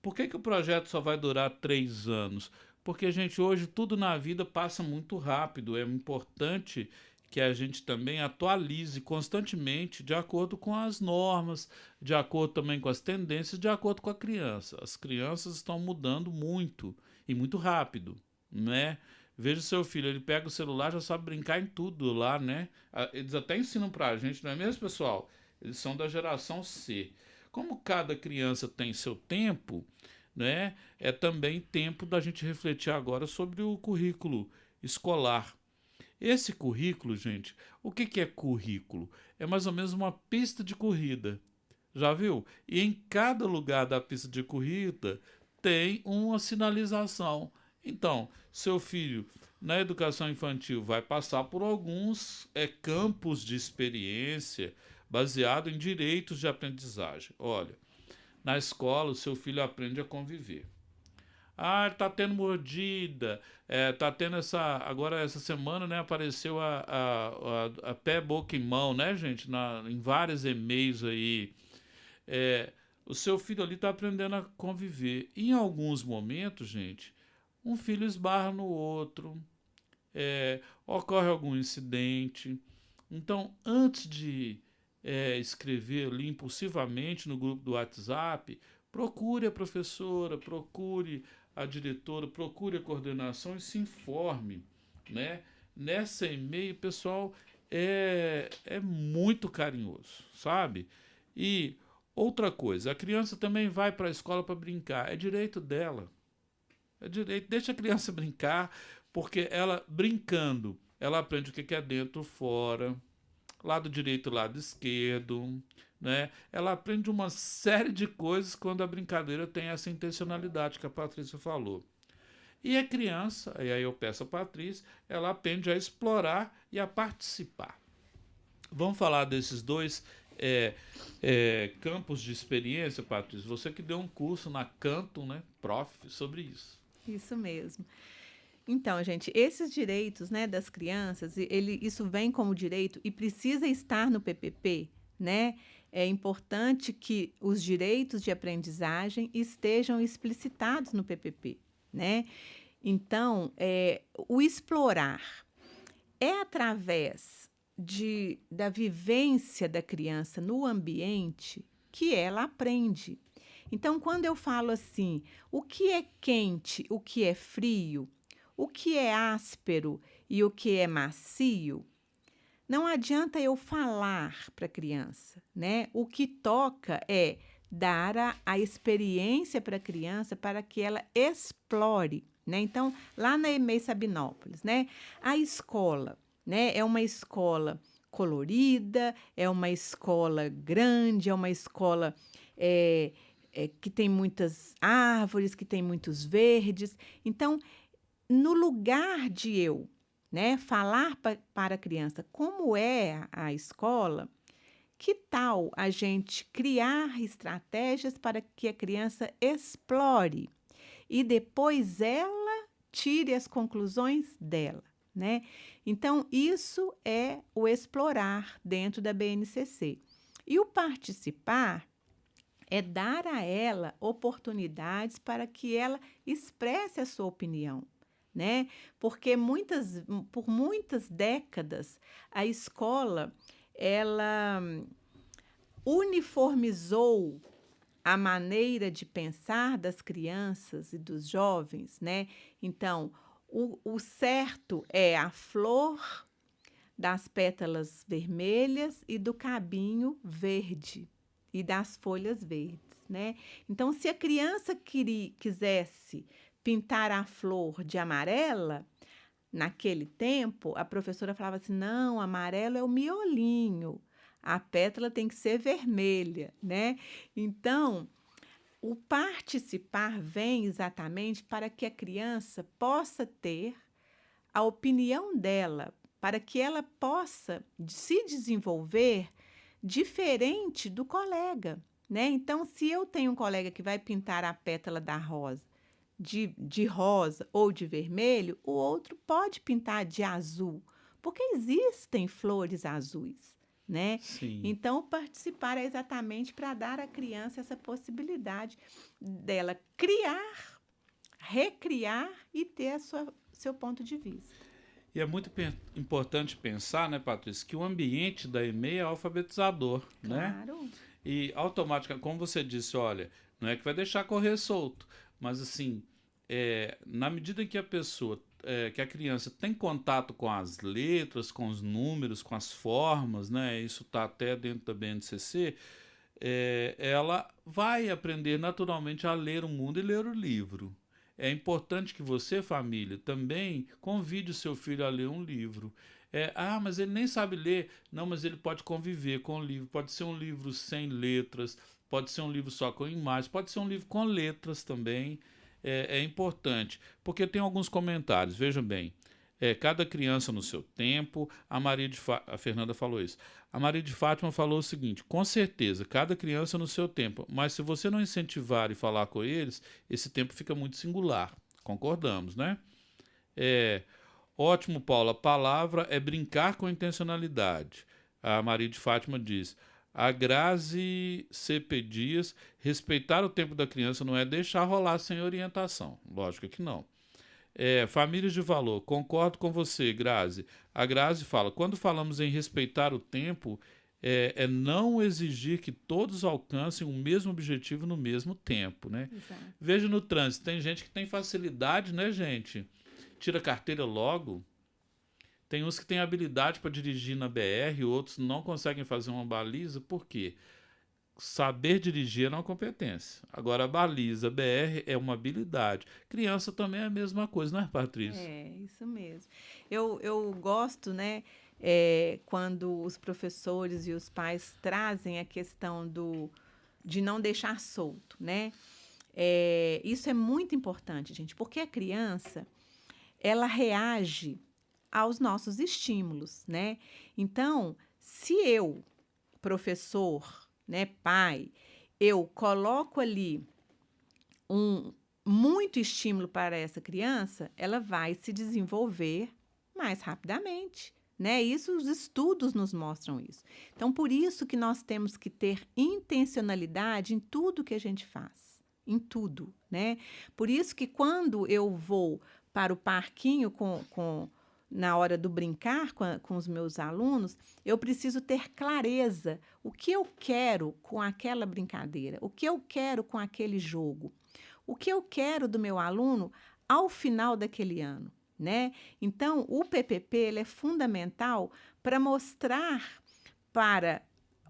Por que o projeto só vai durar 3 anos? Porque, gente, hoje tudo na vida passa muito rápido. É importante que a gente também atualize constantemente de acordo com as normas, de acordo também com as tendências, de acordo com a criança. As crianças estão mudando muito e muito rápido, né? Veja o seu filho, ele pega o celular, já sabe brincar em tudo lá, né? Eles até ensinam pra gente, não é mesmo, pessoal? Eles são da geração C. Como cada criança tem seu tempo, né, é também tempo da gente refletir agora sobre o currículo escolar. Esse currículo, gente, o que é currículo? É mais ou menos uma pista de corrida, já viu? E em cada lugar da pista de corrida tem uma sinalização. Então, seu filho na educação infantil vai passar por alguns campos de experiência baseado em direitos de aprendizagem. Olha, na escola o seu filho aprende a conviver. Ele tá tendo mordida, tá tendo agora essa semana, né, apareceu a pé, boca e mão, né, gente, em vários e-mails aí. O seu filho ali tá aprendendo a conviver. Em alguns momentos, gente, um filho esbarra no outro, ocorre algum incidente. Então, antes de escrever ali impulsivamente no grupo do WhatsApp, procure a professora, procure a diretora, procure a coordenação e se informe, né? Nessa e-mail, pessoal, é muito carinhoso, sabe? E outra coisa, a criança também vai para a escola para brincar, é direito dela. É direito, deixa a criança brincar, porque ela brincando, ela aprende o que é dentro, fora, lado direito, lado esquerdo, né? Ela aprende uma série de coisas quando a brincadeira tem essa intencionalidade que a Patrícia falou. E a criança, e aí eu peço a Patrícia, ela aprende a explorar e a participar. Vamos falar desses dois campos de experiência, Patrícia? Você que deu um curso na Canto, né, prof, sobre isso. Isso mesmo. Então, gente, esses direitos, né, das crianças, isso vem como direito e precisa estar no PPP, né? É importante que os direitos de aprendizagem estejam explicitados no PPP, né? Então, o explorar é através da vivência da criança no ambiente que ela aprende. Então, quando eu falo assim, o que é quente, o que é frio, o que é áspero e o que é macio, não adianta eu falar para a criança, né? O que toca é dar a experiência para a criança para que ela explore, né? Então, lá na EMEI Sabinópolis, né? A escola, né? É uma escola colorida, é uma escola grande, é uma escola que tem muitas árvores, que tem muitos verdes. Então, no lugar de eu né? Falar para a criança como é a escola. Que tal a gente criar estratégias para que a criança explore e depois ela tire as conclusões dela, né? Então, isso é o explorar dentro da BNCC. E o participar é dar a ela oportunidades para que ela expresse a sua opinião, né? Porque por muitas décadas a escola ela uniformizou a maneira de pensar das crianças e dos jovens, né? Então, o certo é a flor das pétalas vermelhas e do cabinho verde e das folhas verdes, né? Então, se a criança quisesse pintar a flor de amarela, naquele tempo, a professora falava assim: não, amarelo é o miolinho, a pétala tem que ser vermelha, né? Então, o participar vem exatamente para que a criança possa ter a opinião dela, para que ela possa se desenvolver diferente do colega, né? Então, se eu tenho um colega que vai pintar a pétala da rosa de rosa ou de vermelho, o outro pode pintar de azul, porque existem flores azuis, né? Sim. Então, participar é exatamente para dar à criança essa possibilidade dela criar, recriar e ter seu ponto de vista. E é muito importante pensar, né, Patrícia, que o ambiente da EMEI é alfabetizador, né? Claro. E automaticamente, como você disse, olha, não é que vai deixar correr solto, mas assim, na medida que a pessoa, que a criança tem contato com as letras, com os números, com as formas, né? Isso está até dentro da BNCC, ela vai aprender naturalmente a ler o mundo e ler o livro. É importante que você, família, também convide o seu filho a ler um livro. Mas ele nem sabe ler. Não, mas ele pode conviver com o livro. Pode ser um livro sem letras, pode ser um livro só com imagens, pode ser um livro com letras também. É importante, porque tem alguns comentários, vejam bem. Cada criança no seu tempo. A Fernanda falou isso. A Maria de Fátima falou o seguinte: com certeza, cada criança no seu tempo, mas se você não incentivar e falar com eles, esse tempo fica muito singular. Concordamos, né? É, ótimo, Paula. A palavra é brincar com intencionalidade. A Maria de Fátima diz: a Grazi C.P. Dias, respeitar o tempo da criança não é deixar rolar sem orientação. Lógico que não. Famílias de valor, concordo com você, Grazi. A Grazi fala: quando falamos em respeitar o tempo, não exigir que todos alcancem o mesmo objetivo no mesmo tempo, né? Exato. Veja no trânsito, tem gente que tem facilidade, né, gente? Tira carteira logo. Tem uns que têm habilidade para dirigir na BR, outros não conseguem fazer uma baliza. Por quê? Saber dirigir é uma competência. Agora, a baliza, BR, é uma habilidade. Criança também é a mesma coisa, não é, Patrícia? É, isso mesmo. Eu gosto, né, quando os professores e os pais trazem a questão de não deixar solto, né? Isso é muito importante, gente, porque a criança, ela reage aos nossos estímulos, né? Então, se eu, professor, né, pai, eu coloco ali um muito estímulo para essa criança, ela vai se desenvolver mais rapidamente, né? Isso os estudos nos mostram isso. Então, por isso que nós temos que ter intencionalidade em tudo que a gente faz, em tudo, né? Por isso que quando eu vou para o parquinho na hora do brincar com os meus alunos, eu preciso ter clareza o que eu quero com aquela brincadeira, o que eu quero com aquele jogo, o que eu quero do meu aluno ao final daquele ano, né? Então, o PPP ele é fundamental para mostrar para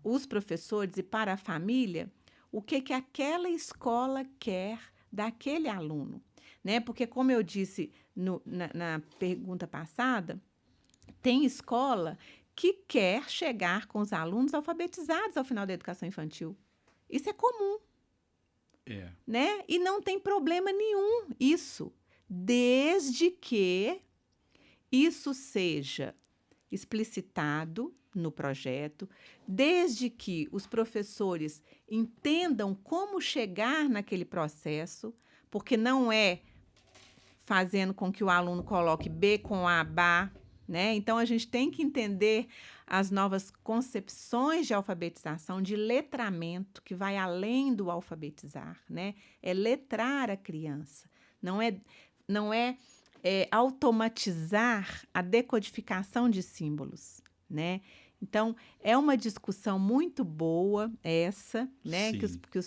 os professores e para a família o que aquela escola quer daquele aluno, né? Porque, como eu disse na pergunta passada, tem escola que quer chegar com os alunos alfabetizados ao final da educação infantil. Isso é comum, né? E não tem problema nenhum isso, desde que isso seja explicitado no projeto, desde que os professores entendam como chegar naquele processo, porque não é fazendo com que o aluno coloque B com A, BA, né? Então, a gente tem que entender as novas concepções de alfabetização, de letramento, que vai além do alfabetizar, né? É letrar a criança, não é automatizar a decodificação de símbolos, né? Então, é uma discussão muito boa essa, né? Que os, Sim. que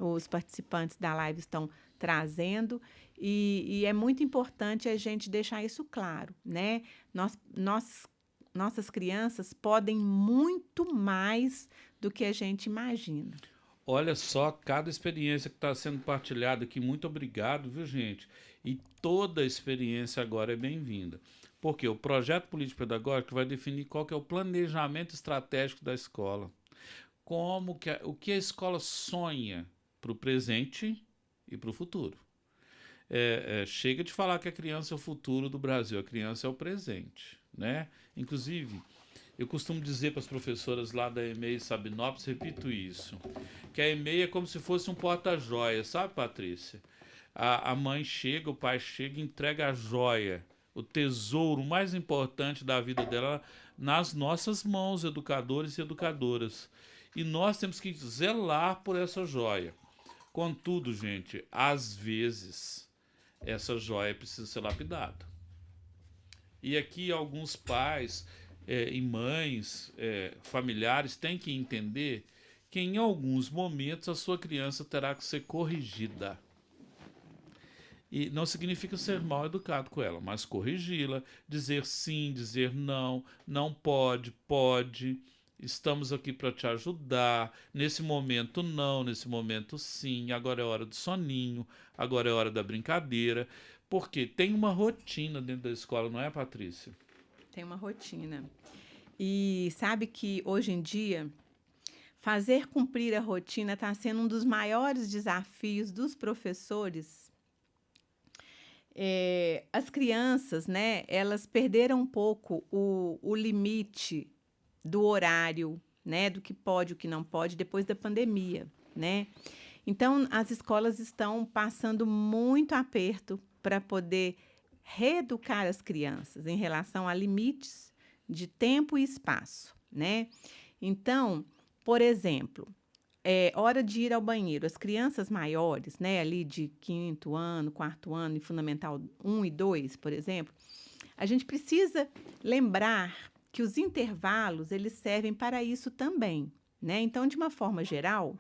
os participantes da live estão trazendo, e é muito importante a gente deixar isso claro, né? Nossas crianças podem muito mais do que a gente imagina. Olha só cada experiência que está sendo partilhada aqui. Muito obrigado, viu, gente? E toda experiência agora é bem-vinda. Porque o projeto político-pedagógico vai definir qual que é o planejamento estratégico da escola. O que a escola sonha para o presente e para o futuro. Chega de falar que a criança é o futuro do Brasil, a criança é o presente, né? Inclusive, eu costumo dizer para as professoras lá da EMEI Sabinópolis, repito isso, que a EMEI é como se fosse um porta-joia, sabe, Patrícia? A mãe chega, o pai chega e entrega a joia, o tesouro mais importante da vida dela nas nossas mãos, educadores e educadoras. E nós temos que zelar por essa joia. Contudo, gente, às vezes essa joia precisa ser lapidada. E aqui alguns pais e mães, familiares, têm que entender que em alguns momentos a sua criança terá que ser corrigida. E não significa ser mal educado com ela, mas corrigi-la, dizer sim, dizer não, não pode, pode, estamos aqui para te ajudar, nesse momento não, nesse momento sim, agora é hora do soninho, agora é hora da brincadeira, porque tem uma rotina dentro da escola, não é, Patrícia? Tem uma rotina. E sabe que hoje em dia fazer cumprir a rotina está sendo um dos maiores desafios dos professores. As crianças, né, elas perderam um pouco o limite do horário, né, do que pode e o que não pode depois da pandemia, né? Então, as escolas estão passando muito aperto para poder reeducar as crianças em relação a limites de tempo e espaço, né? Então, por exemplo, é hora de ir ao banheiro. As crianças maiores, né, ali de quinto ano, quarto ano, e fundamental 1 e 2, por exemplo, a gente precisa lembrar que os intervalos, eles servem para isso também, né? Então, de uma forma geral,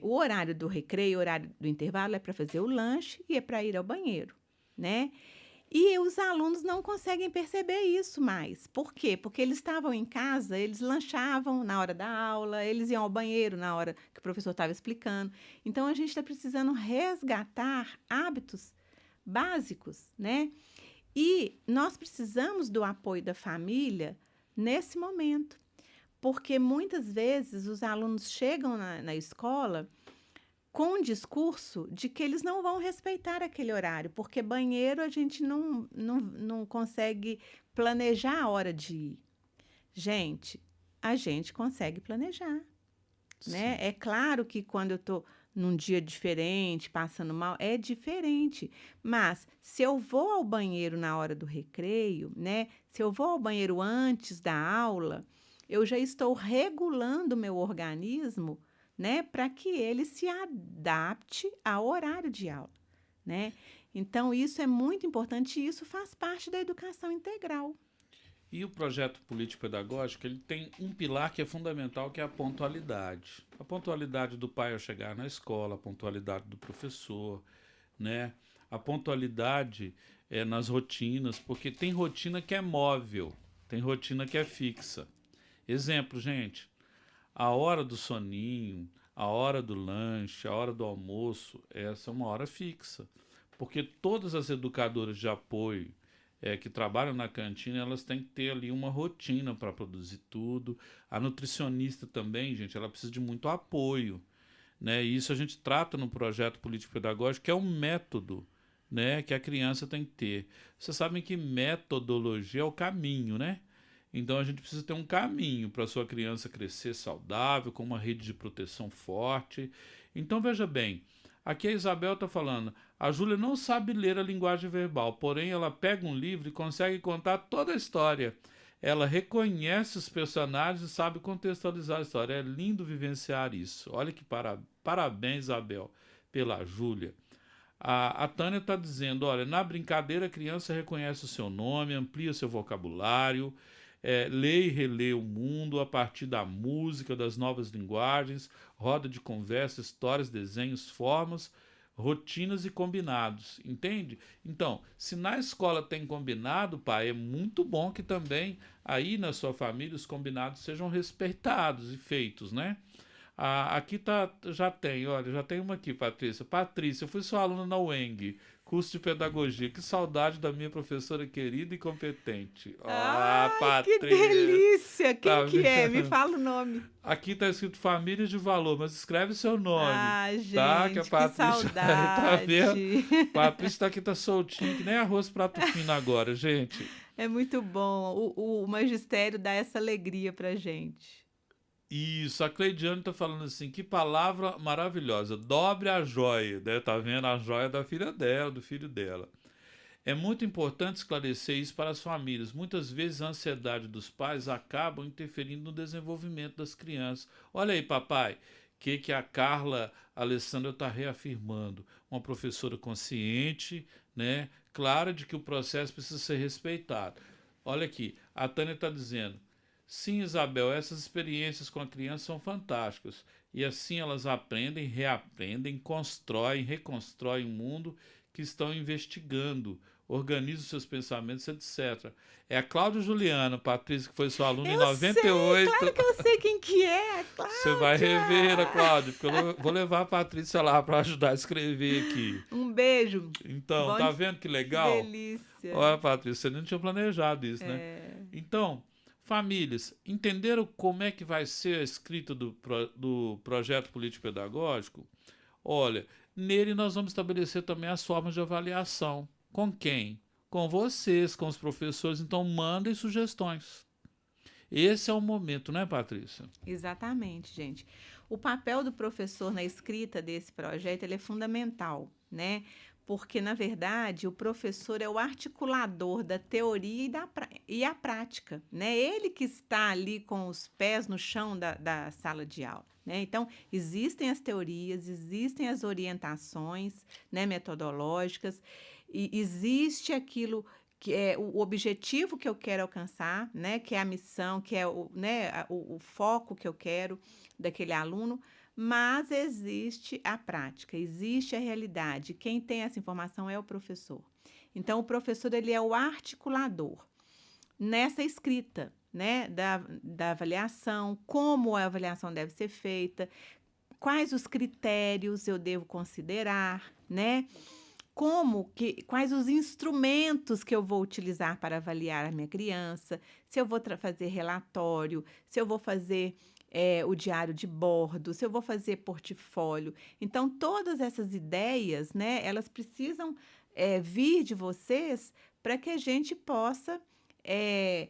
o horário do recreio, o horário do intervalo é para fazer o lanche e é para ir ao banheiro, né? E os alunos não conseguem perceber isso mais. Por quê? Porque eles estavam em casa, eles lanchavam na hora da aula, eles iam ao banheiro na hora que o professor estava explicando. Então, a gente está precisando resgatar hábitos básicos, né? E nós precisamos do apoio da família nesse momento, porque muitas vezes os alunos chegam na escola com um discurso de que eles não vão respeitar aquele horário, porque banheiro a gente não consegue planejar a hora de ir. Gente, a gente consegue planejar, né? Sim. É claro que quando eu estou num dia diferente, passando mal, é diferente. Mas se eu vou ao banheiro na hora do recreio, né? Se eu vou ao banheiro antes da aula, eu já estou regulando o meu organismo, né, para que ele se adapte ao horário de aula, né? Então, isso é muito importante e isso faz parte da educação integral. E o projeto político-pedagógico, ele tem um pilar que é fundamental, que é a pontualidade. A pontualidade do pai ao chegar na escola, a pontualidade do professor, né? A pontualidade nas rotinas, porque tem rotina que é móvel, tem rotina que é fixa. Exemplo, gente, a hora do soninho, a hora do lanche, a hora do almoço, essa é uma hora fixa. Porque todas as educadoras de apoio que trabalham na cantina, elas têm que ter ali uma rotina para produzir tudo. A nutricionista também, gente, ela precisa de muito apoio, né? E isso a gente trata no projeto político-pedagógico, que é um método né, que a criança tem que ter. Vocês sabem que metodologia é o caminho, né? Então a gente precisa ter um caminho para a sua criança crescer saudável, com uma rede de proteção forte. Então veja bem, aqui a Isabel está falando, a Júlia não sabe ler a linguagem verbal, porém ela pega um livro e consegue contar toda a história. Ela reconhece os personagens e sabe contextualizar a história. É lindo vivenciar isso. Olha que parabéns, Isabel, pela Júlia. A Tânia está dizendo, olha, na brincadeira a criança reconhece o seu nome, amplia seu vocabulário, lê e relê o mundo a partir da música, das novas linguagens, roda de conversa, histórias, desenhos, formas, rotinas e combinados, entende? Então, se na escola tem combinado, pai, é muito bom que também aí na sua família os combinados sejam respeitados e feitos, né? Aqui tá, já tem, olha, já tem uma aqui, Patrícia. Patrícia, eu fui sua aluna na UENG, curso de pedagogia. Que saudade da minha professora querida e competente. Ah, Ai, que Patrícia, delícia! tá Quem que é? Me vendo? fala o nome. Aqui tá escrito família de valor, mas escreve seu nome, Ai, tá? Que a gente, que Patrícia, tá vendo? saudade. Patrícia tá aqui, tá soltinha, que nem arroz prato fino agora, gente. É muito bom. O magistério dá essa alegria pra gente. Isso, a Cleidiane tá falando assim, que palavra maravilhosa, dobre a joia, né? Tá vendo a joia da filha dela, do filho dela. É muito importante esclarecer isso para as famílias. Muitas vezes a ansiedade dos pais acaba interferindo no desenvolvimento das crianças. Olha aí, papai, que a Carla Alessandra está reafirmando. Uma professora consciente, né? Clara de que o processo precisa ser respeitado. Olha aqui, a Tânia está dizendo, sim, Isabel, essas experiências com a criança são fantásticas. E assim elas aprendem, reaprendem, constroem, reconstroem o mundo que estão investigando, organizam seus pensamentos, etc. É a Cláudia Juliana, Patrícia, que foi sua aluna em Eu sei, claro 98. que eu sei quem que é, Você vai rever a Cláudia. Cláudia, porque eu vou levar a Patrícia lá para ajudar a escrever aqui. Um beijo. Então, Bom, tá vendo que que legal? delícia. Olha, Patrícia, você não tinha planejado isso, né? É, Então, famílias, entenderam como é que vai ser a escrita do projeto político-pedagógico? Olha, nele nós vamos estabelecer também as formas de avaliação. Com quem? Com vocês, com os professores. Então, mandem sugestões. Esse é o momento, né, Patrícia? exatamente, gente. O papel do professor na escrita desse projeto ele é fundamental, né? Porque, na verdade, o professor é o articulador da teoria e a prática, né? Ele que está ali com os pés no chão da sala de aula, né? Então, existem as teorias, existem as orientações, né, metodológicas, e existe aquilo que é o objetivo que eu quero alcançar, né, que é a missão, que é o foco que eu quero daquele aluno, mas existe a prática, existe a realidade. Quem tem essa informação é o professor. Então, o professor ele é o articulador nessa escrita, né, da avaliação, como a avaliação deve ser feita, quais os critérios eu devo considerar, né? Quais os instrumentos que eu vou utilizar para avaliar a minha criança, se eu vou fazer relatório, se eu vou fazer o diário de bordo, se eu vou fazer portfólio. Então, todas essas ideias, né, elas precisam vir de vocês para que a gente possa, é,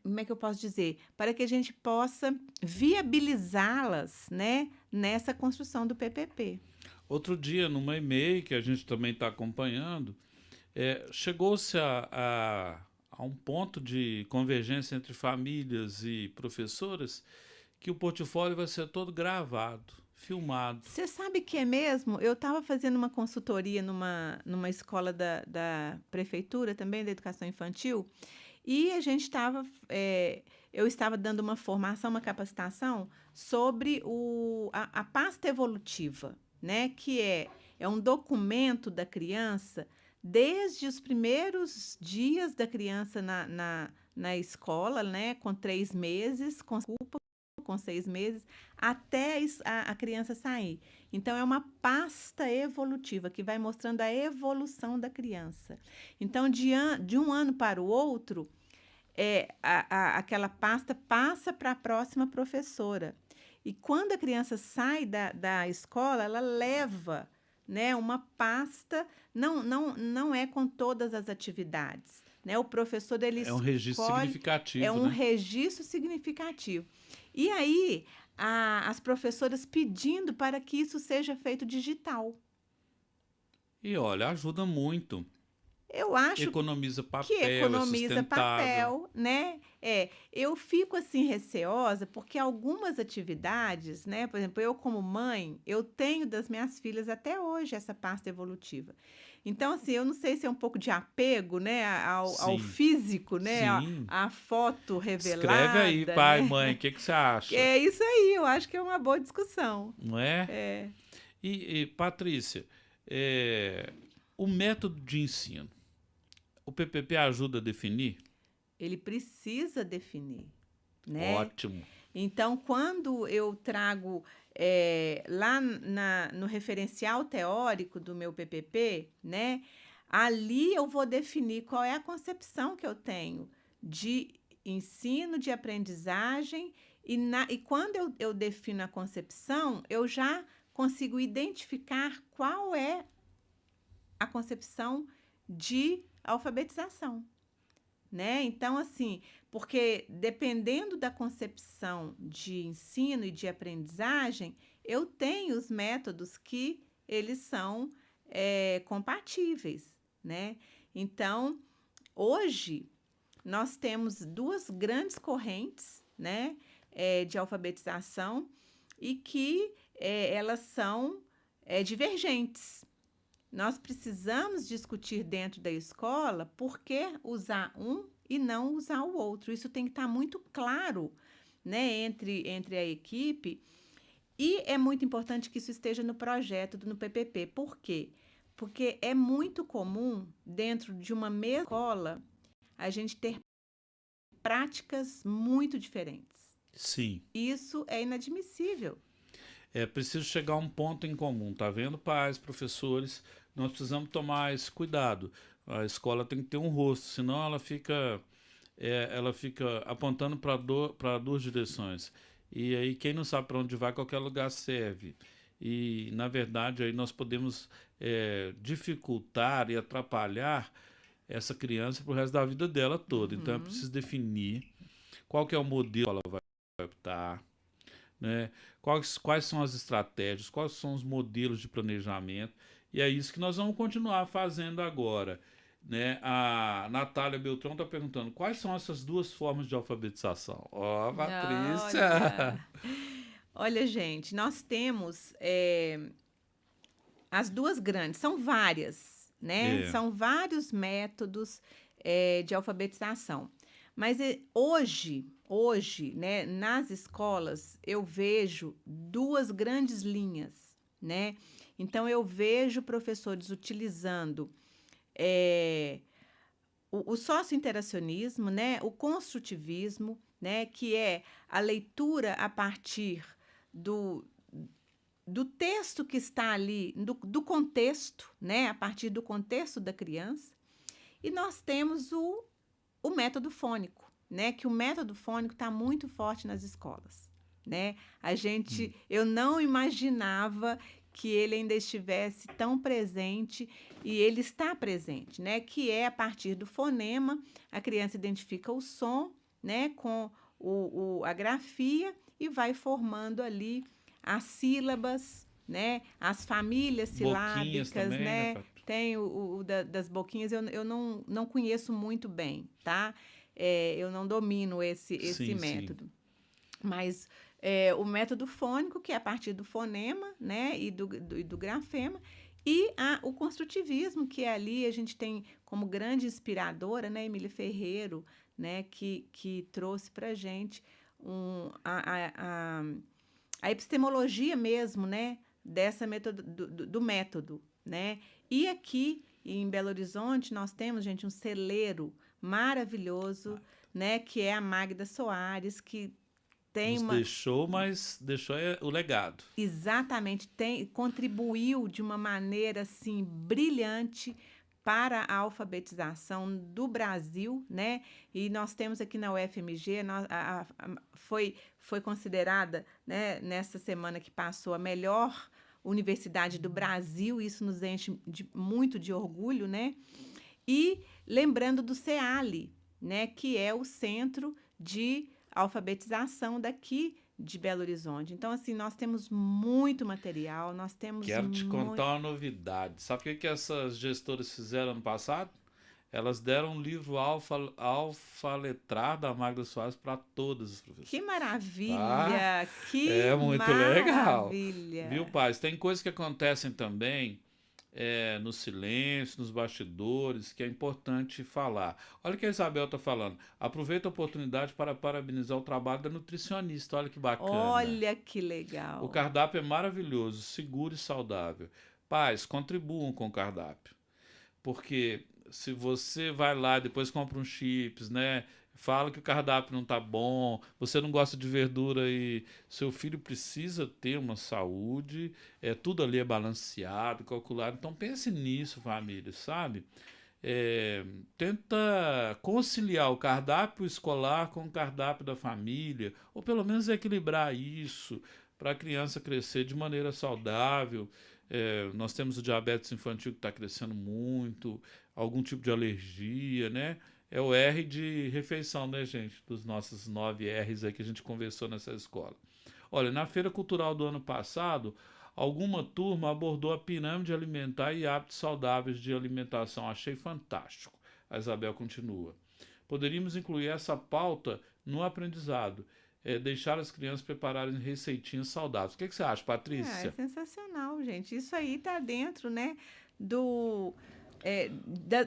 como é que eu posso dizer? Para que a gente possa viabilizá-las, né, nessa construção do PPP. Outro dia, numa e-mail que a gente também está acompanhando, chegou-se a um ponto de convergência entre famílias e professoras que o portfólio vai ser todo gravado, filmado. Você sabe que é mesmo? Eu estava fazendo uma consultoria numa escola da prefeitura, também da educação infantil, e a gente estava, eu estava dando uma formação, uma capacitação sobre a pasta evolutiva, né? Que é um documento da criança desde os primeiros dias da criança na escola, né? Com 3 meses, com 6 meses, até a criança sair. Então, é uma pasta evolutiva que vai mostrando a evolução da criança. Então, de um ano para o outro, aquela pasta passa para a próxima professora. E quando a criança sai da escola, ela leva, né, uma pasta, não é com todas as atividades, né? O professor ele É um registro escolhe, é significativo, um né? registro significativo. E aí, as professoras pedindo para que isso seja feito digital. E olha, ajuda muito. Eu acho Economiza que papel, é economiza sustentável. papel, né? Eu fico assim receosa porque algumas atividades, né? Por exemplo, eu como mãe, eu tenho das minhas filhas até hoje essa pasta evolutiva. Então, assim, eu não sei se é um pouco de apego, né, ao Sim, físico, né, sim. à foto Escreve aí, revelada, pai, né? mãe, o que que você acha? É isso aí, eu acho que é uma boa discussão. Não é? É, Patrícia, é, o método de ensino, o PPP ajuda a definir? ele precisa definir, né? Ótimo. Então, quando eu trago lá no referencial teórico do meu PPP, né, ali eu vou definir qual é a concepção que eu tenho de ensino, de aprendizagem, e quando eu defino a concepção, eu já consigo identificar qual é a concepção de alfabetização, né? Então, assim, porque dependendo da concepção de ensino e de aprendizagem, eu tenho os métodos que eles são compatíveis, né? Então, hoje, nós temos duas grandes correntes, né, de alfabetização e que elas são divergentes. Nós precisamos discutir dentro da escola por que usar um e não usar o outro. Isso tem que estar muito claro, né, entre a equipe. E é muito importante que isso esteja no projeto, no PPP. Por quê? Porque é muito comum, dentro de uma mesma escola, a gente ter práticas muito diferentes. Sim. Isso é inadmissível. É preciso chegar a um ponto em comum, tá vendo, pais, professores? Nós precisamos tomar esse cuidado. A escola tem que ter um rosto, senão ela fica apontando para duas direções. E aí quem não sabe para onde vai, qualquer lugar serve. E na verdade aí nós podemos dificultar e atrapalhar essa criança pro resto da vida dela toda. Então é Uhum. preciso definir qual que é o modelo que ela vai optar, né? Quais são as estratégias, quais são os modelos de planejamento, e é isso que nós vamos continuar fazendo agora. Né? A Natália Beltrão está perguntando quais são essas duas formas de alfabetização. Ó, oh, Patrícia! Olha, olha, gente, nós temos as duas grandes, são várias, né? É, São vários métodos de alfabetização. Mas hoje, né, nas escolas, eu vejo duas grandes linhas, né? Então, eu vejo professores utilizando eh, o socio-interacionismo, né, o construtivismo, né, que é a leitura a partir do, do texto que está ali, do contexto, né, a partir do contexto da criança. E nós temos o método fônico, né, que o método fônico está muito forte nas escolas. Né? Eu não imaginava que ele ainda estivesse tão presente e ele está presente, né? Que é a partir do fonema, a criança identifica o som, né? Com a grafia e vai formando ali as sílabas, né? As famílias boquinhas silábicas, também, né, né? Pat? Tem das boquinhas, eu não conheço muito bem, tá? Eu não domino esse Sim, sim. método. Mas o método fônico, que é a partir do fonema, né, e do grafema, e o construtivismo, que é ali a gente tem como grande inspiradora, né, Emília Ferreiro, né, que trouxe para a gente a epistemologia mesmo, né, dessa do método, né? E aqui em Belo Horizonte nós temos, gente, um celeiro maravilhoso, né, que é a Magda Soares, que tem Nos uma deixou, mas deixou o legado. exatamente contribuiu de uma maneira assim brilhante para a alfabetização do Brasil, né? E nós temos aqui na UFMG, foi considerada, né, nessa semana que passou, universidade do Brasil, isso nos enche muito de orgulho, né? E lembrando do CEALI, né, que é o centro de alfabetização daqui de Belo Horizonte. Então, assim, nós temos muito material, nós temos Quero te muito. contar uma novidade. Sabe o que essas gestoras fizeram ano passado? Elas deram um livro Alfa Letrar da Magda Soares para todas as Que professoras. Tá? maravilha! Que É muito legal. Viu, maravilha! pais? Tem coisas que acontecem também no silêncio, nos bastidores, que é importante falar. Olha o que a Isabel está falando. Aproveita a oportunidade para parabenizar o trabalho da nutricionista. Olha que bacana. Olha que O legal! cardápio é maravilhoso, seguro e saudável. Pais, contribuam com o cardápio. Porque se você vai lá e depois compra uns chips, né? Fala que o cardápio não tá bom, você não gosta de verdura e seu filho precisa ter uma saúde, tudo ali é balanceado, calculado. Então pense nisso, família, sabe? Tenta conciliar o cardápio escolar com o cardápio da família, ou pelo menos equilibrar isso para a criança crescer de maneira saudável. Nós temos o diabetes infantil que está crescendo muito, algum tipo de alergia, né? É o R de refeição, né, gente? Dos nossos 9 R's aí que a gente conversou nessa escola. Olha, na Feira Cultural do ano passado, alguma turma abordou a pirâmide alimentar e hábitos saudáveis de alimentação. Achei fantástico. A Isabel continua. Poderíamos incluir essa pauta no aprendizado. Deixar as crianças prepararem receitinhas saudáveis. O que você acha, É Patrícia? sensacional, gente. Isso aí está dentro, né, do,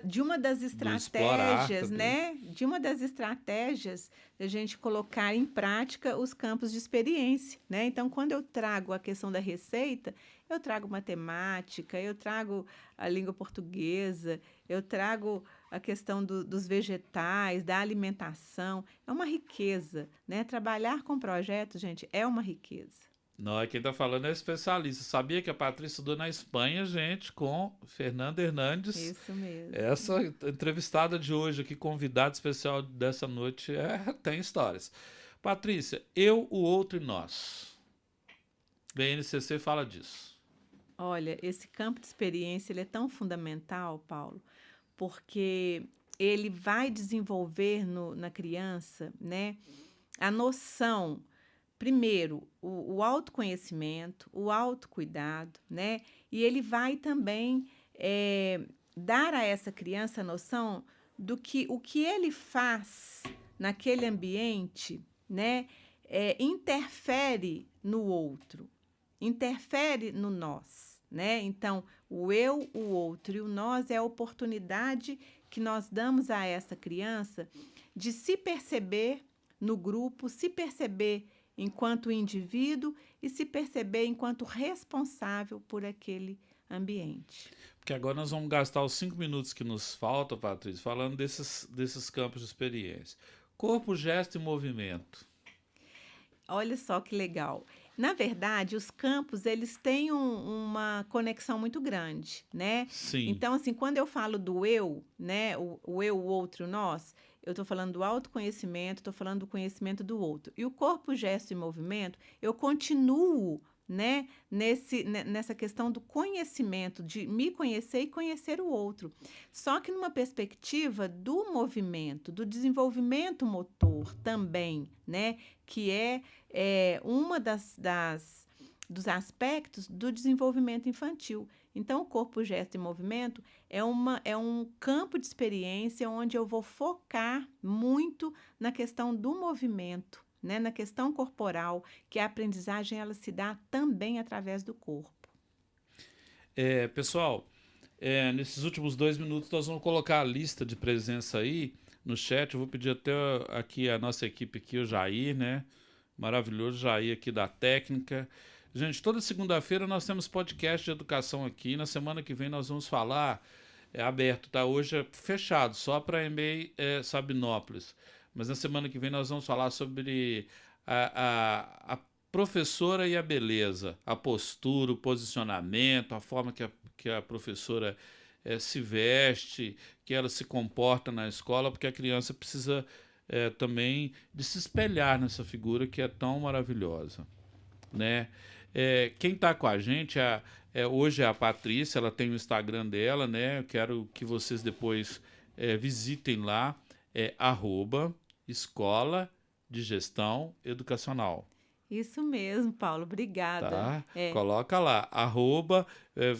de uma das Do explorar estratégias, também. né? De uma das estratégias da gente colocar em prática os campos de experiência, né? Então, quando eu trago a questão da receita, eu trago matemática, eu trago a língua portuguesa, eu trago a questão dos vegetais, da alimentação. É uma riqueza, né? Trabalhar com projetos, gente, é uma riqueza. Não, quem está falando é especialista. Sabia que a Patrícia estudou na Espanha, gente, com Fernanda Hernandes. Isso mesmo. Essa entrevistada de hoje aqui, convidada especial dessa noite, tem histórias. Patrícia, eu, o outro e nós. BNCC fala disso. Olha, esse campo de experiência ele é tão fundamental, Paulo, porque ele vai desenvolver na criança, né, a noção, primeiro, o autoconhecimento, o autocuidado, né, e ele vai também dar a essa criança a noção do que o que ele faz naquele ambiente, né, interfere no outro, interfere no nós, né? Então, o eu, o outro e o nós é a oportunidade que nós damos a essa criança de se perceber no grupo, se perceber enquanto indivíduo e se perceber enquanto responsável por aquele ambiente. Porque agora nós vamos gastar os 5 minutos que nos faltam, Patrícia, falando desses campos de experiência. Corpo, gesto e movimento. Olha só que legal. Na verdade, os campos, eles têm uma conexão muito grande, né? Sim. Então, assim, quando eu falo do eu, né, o eu, o outro, o nós, eu estou falando do autoconhecimento, estou falando do conhecimento do outro. E o corpo, gesto e movimento, eu continuo, né, nessa questão do conhecimento, de me conhecer e conhecer o outro. Só que numa perspectiva do movimento, do desenvolvimento motor também, né, que uma dos aspectos do desenvolvimento infantil. Então, o corpo, gesto e movimento é um campo de experiência onde eu vou focar muito na questão do movimento, né, na questão corporal, que a aprendizagem ela se dá também através do corpo. Pessoal, nesses últimos 2 minutos nós vamos colocar a lista de presença aí no chat. Eu vou pedir até aqui a nossa equipe aqui, o Jair, né? Maravilhoso Jair aqui da técnica. Gente, toda segunda-feira nós temos podcast de educação aqui. Na semana que vem nós vamos falar, aberto, tá? Hoje é fechado, só para EMEI Sabinópolis. Mas na semana que vem nós vamos falar sobre a professora e a beleza, a postura, o posicionamento, a forma que a professora se veste, que ela se comporta na escola, porque a criança precisa também de se espelhar nessa figura que é tão maravilhosa. né? Quem está com a gente hoje é a Patrícia, ela tem o Instagram dela, né? Eu quero que vocês depois visitem lá, @Escola de Gestão Educacional, Isso mesmo, Paulo, obrigada. tá? É, Coloca lá,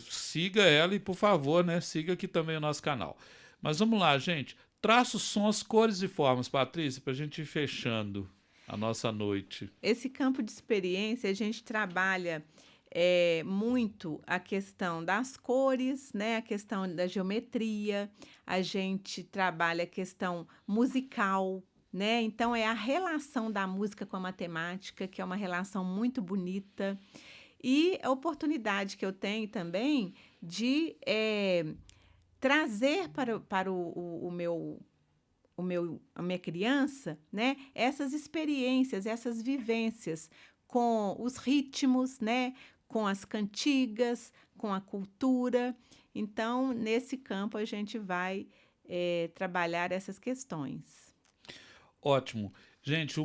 siga ela e, por favor, né? Siga aqui também o nosso canal. Mas vamos lá, gente. Traços, sons, cores e formas, Patrícia, para a gente ir fechando a nossa noite. esse campo de experiência, a gente trabalha muito a questão das cores, né? A questão da geometria, a gente trabalha a questão musical, né? Então, é a relação da música com a matemática, que é uma relação muito bonita. E a oportunidade que eu tenho também de trazer para a minha criança, né, essas experiências, essas vivências com os ritmos, né, com as cantigas, com a cultura. Então, nesse campo, a gente vai trabalhar essas questões. Ótimo. Gente,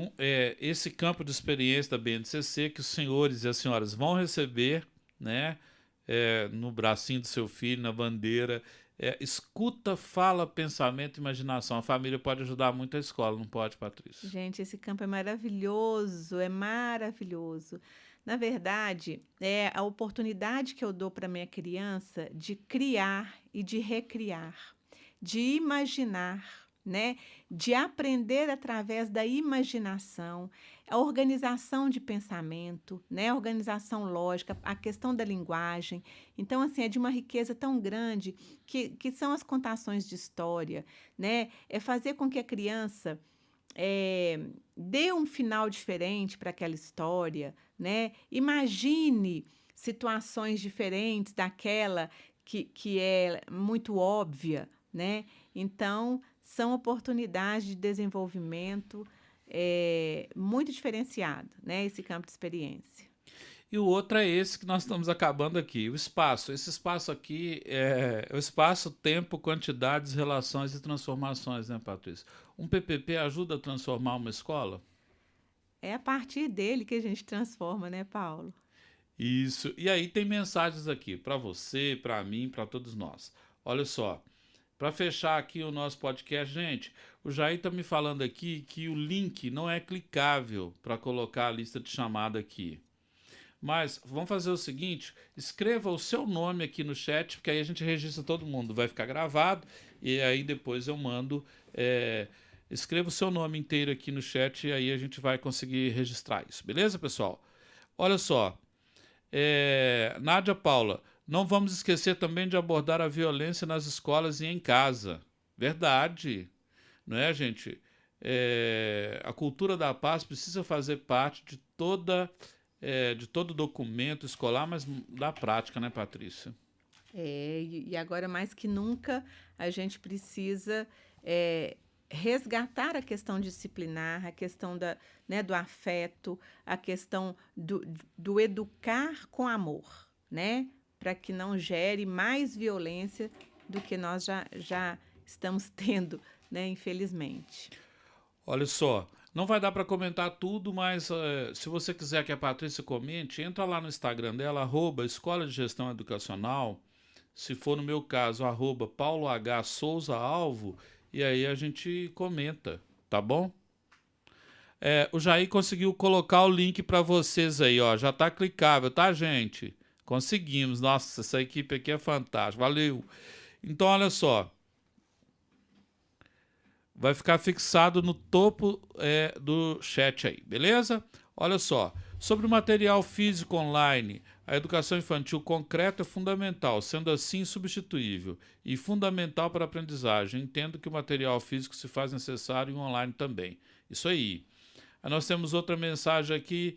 esse campo de experiência da BNCC que os senhores e as senhoras vão receber, né, no bracinho do seu filho, na bandeira, escuta, fala, pensamento, imaginação. A família pode ajudar muito a escola, não pode, Patrícia? Gente, esse campo é maravilhoso, é maravilhoso. Na verdade, é a oportunidade que eu dou para minha criança de criar e de recriar, de imaginar, né? De aprender através da imaginação, a organização de pensamento, né? A organização lógica, a questão da linguagem. Então, assim, é de uma riqueza tão grande que são as contações de história, né? É fazer com que a criança dê um final diferente para aquela história, né? Imagine situações diferentes daquela que é muito óbvia, né? Então, são oportunidades de desenvolvimento muito diferenciado, né? Esse campo de experiência. E o outro é esse que nós estamos acabando aqui, o espaço. Esse espaço aqui é o espaço, tempo, quantidades, relações e transformações, né, Patrícia? Um PPP ajuda a transformar uma escola? É a partir dele que a gente transforma, né, Paulo? Isso. E aí tem mensagens aqui para você, para mim, para todos nós. Olha só, para fechar aqui o nosso podcast, gente, o Jair está me falando aqui que o link não é clicável para colocar a lista de chamada aqui. Mas vamos fazer o seguinte, escreva o seu nome aqui no chat, porque aí a gente registra todo mundo, vai ficar gravado, e aí depois eu mando. Escreva o seu nome inteiro aqui no chat, e aí a gente vai conseguir registrar isso, beleza, pessoal? Olha só, Nádia Paula, não vamos esquecer também de abordar a violência nas escolas e em casa. Verdade, não é, gente? A cultura da paz precisa fazer parte de todo documento escolar, mas da prática, né, Patrícia? E agora mais que nunca a gente precisa resgatar a questão disciplinar, a questão né, do afeto, a questão do educar com amor, né? Para que não gere mais violência do que nós já estamos tendo, né, infelizmente. Olha só, não vai dar para comentar tudo, mas se você quiser que a Patrícia comente, entra lá no Instagram dela, @Escola de Gestão Educacional, se for no meu caso, @Paulo H. Souza Alvo, e aí a gente comenta, tá bom? O Jair conseguiu colocar o link para vocês aí, ó, já tá clicável, tá, gente? Conseguimos, nossa, essa equipe aqui é fantástica, valeu! Então, olha só, vai ficar fixado no topo do chat aí, beleza? Olha só, sobre o material físico online, a educação infantil concreta é fundamental, sendo assim insubstituível e fundamental para a aprendizagem. Entendo que o material físico se faz necessário e o online também. Isso aí. Aí nós temos outra mensagem aqui.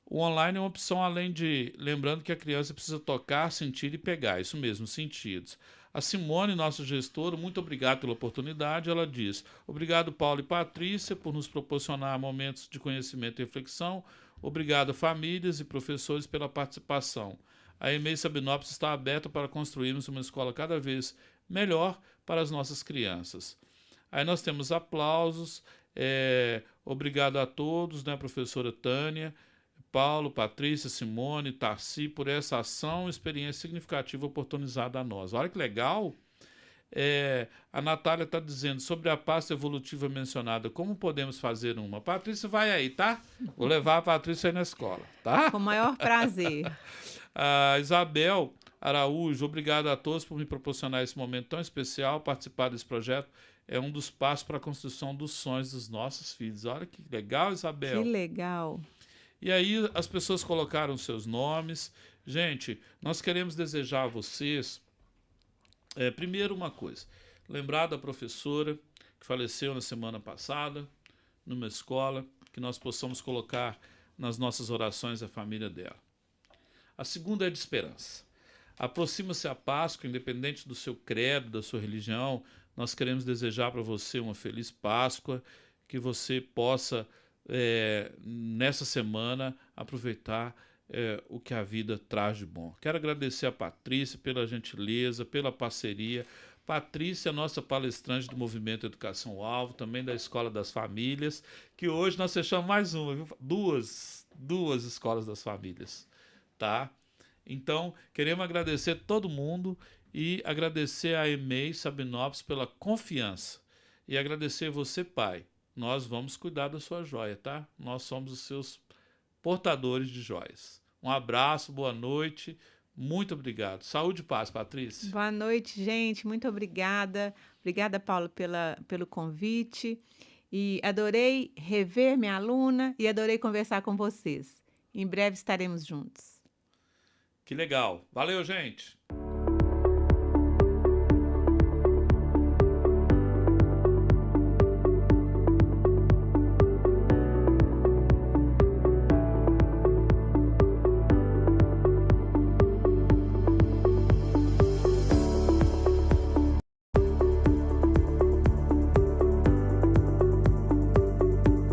O online é uma opção além de... Lembrando que a criança precisa tocar, sentir e pegar. Isso mesmo, sentidos. A Simone, nossa gestora, muito obrigado pela oportunidade. Ela diz: obrigado, Paulo e Patrícia, por nos proporcionar momentos de conhecimento e reflexão. Obrigado, famílias e professores, pela participação. A EMEI Sabinópolis está aberta para construirmos uma escola cada vez melhor para as nossas crianças. Aí nós temos aplausos. Obrigado a todos, né, professora Tânia, Paulo, Patrícia, Simone, Tarci, por essa ação e experiência significativa oportunizada a nós. Olha que legal! A Natália está dizendo sobre a pasta evolutiva mencionada, como podemos fazer uma? Patrícia, vai aí, tá? Vou levar a Patrícia aí na escola, tá? Com o maior prazer. A Isabel Araújo, obrigado a todos por me proporcionar esse momento tão especial. Participar desse projeto é um dos passos para a construção dos sonhos dos nossos filhos. Olha que legal, Que Isabel. legal. E aí as pessoas colocaram seus nomes. Gente, nós queremos desejar a vocês, primeiro uma coisa, lembrar da professora que faleceu na semana passada, numa escola, que nós possamos colocar nas nossas orações a família dela. A segunda é de esperança. Aproxima-se a Páscoa, independente do seu credo, da sua religião, nós queremos desejar para você uma feliz Páscoa, que você possa, nessa semana, aproveitar o que a vida traz de bom. Quero agradecer a Patrícia pela gentileza, pela parceria. Patrícia, nossa palestrante do Movimento Educação Alvo, também da Escola das Famílias, que hoje nós fechamos mais uma, viu? Duas escolas das famílias, tá? Então, queremos agradecer todo mundo e agradecer a EMEI Sabinópolis pela confiança. E agradecer você, pai. Nós vamos cuidar da sua joia, tá? Nós somos os seus portadores de joias. Um abraço, boa noite, muito obrigado. Saúde e paz, Patrícia. Boa noite, gente. Muito obrigada. Obrigada, Paulo, pelo convite. E adorei rever minha aluna e adorei conversar com vocês. Em breve estaremos juntos. Que legal. Valeu, gente.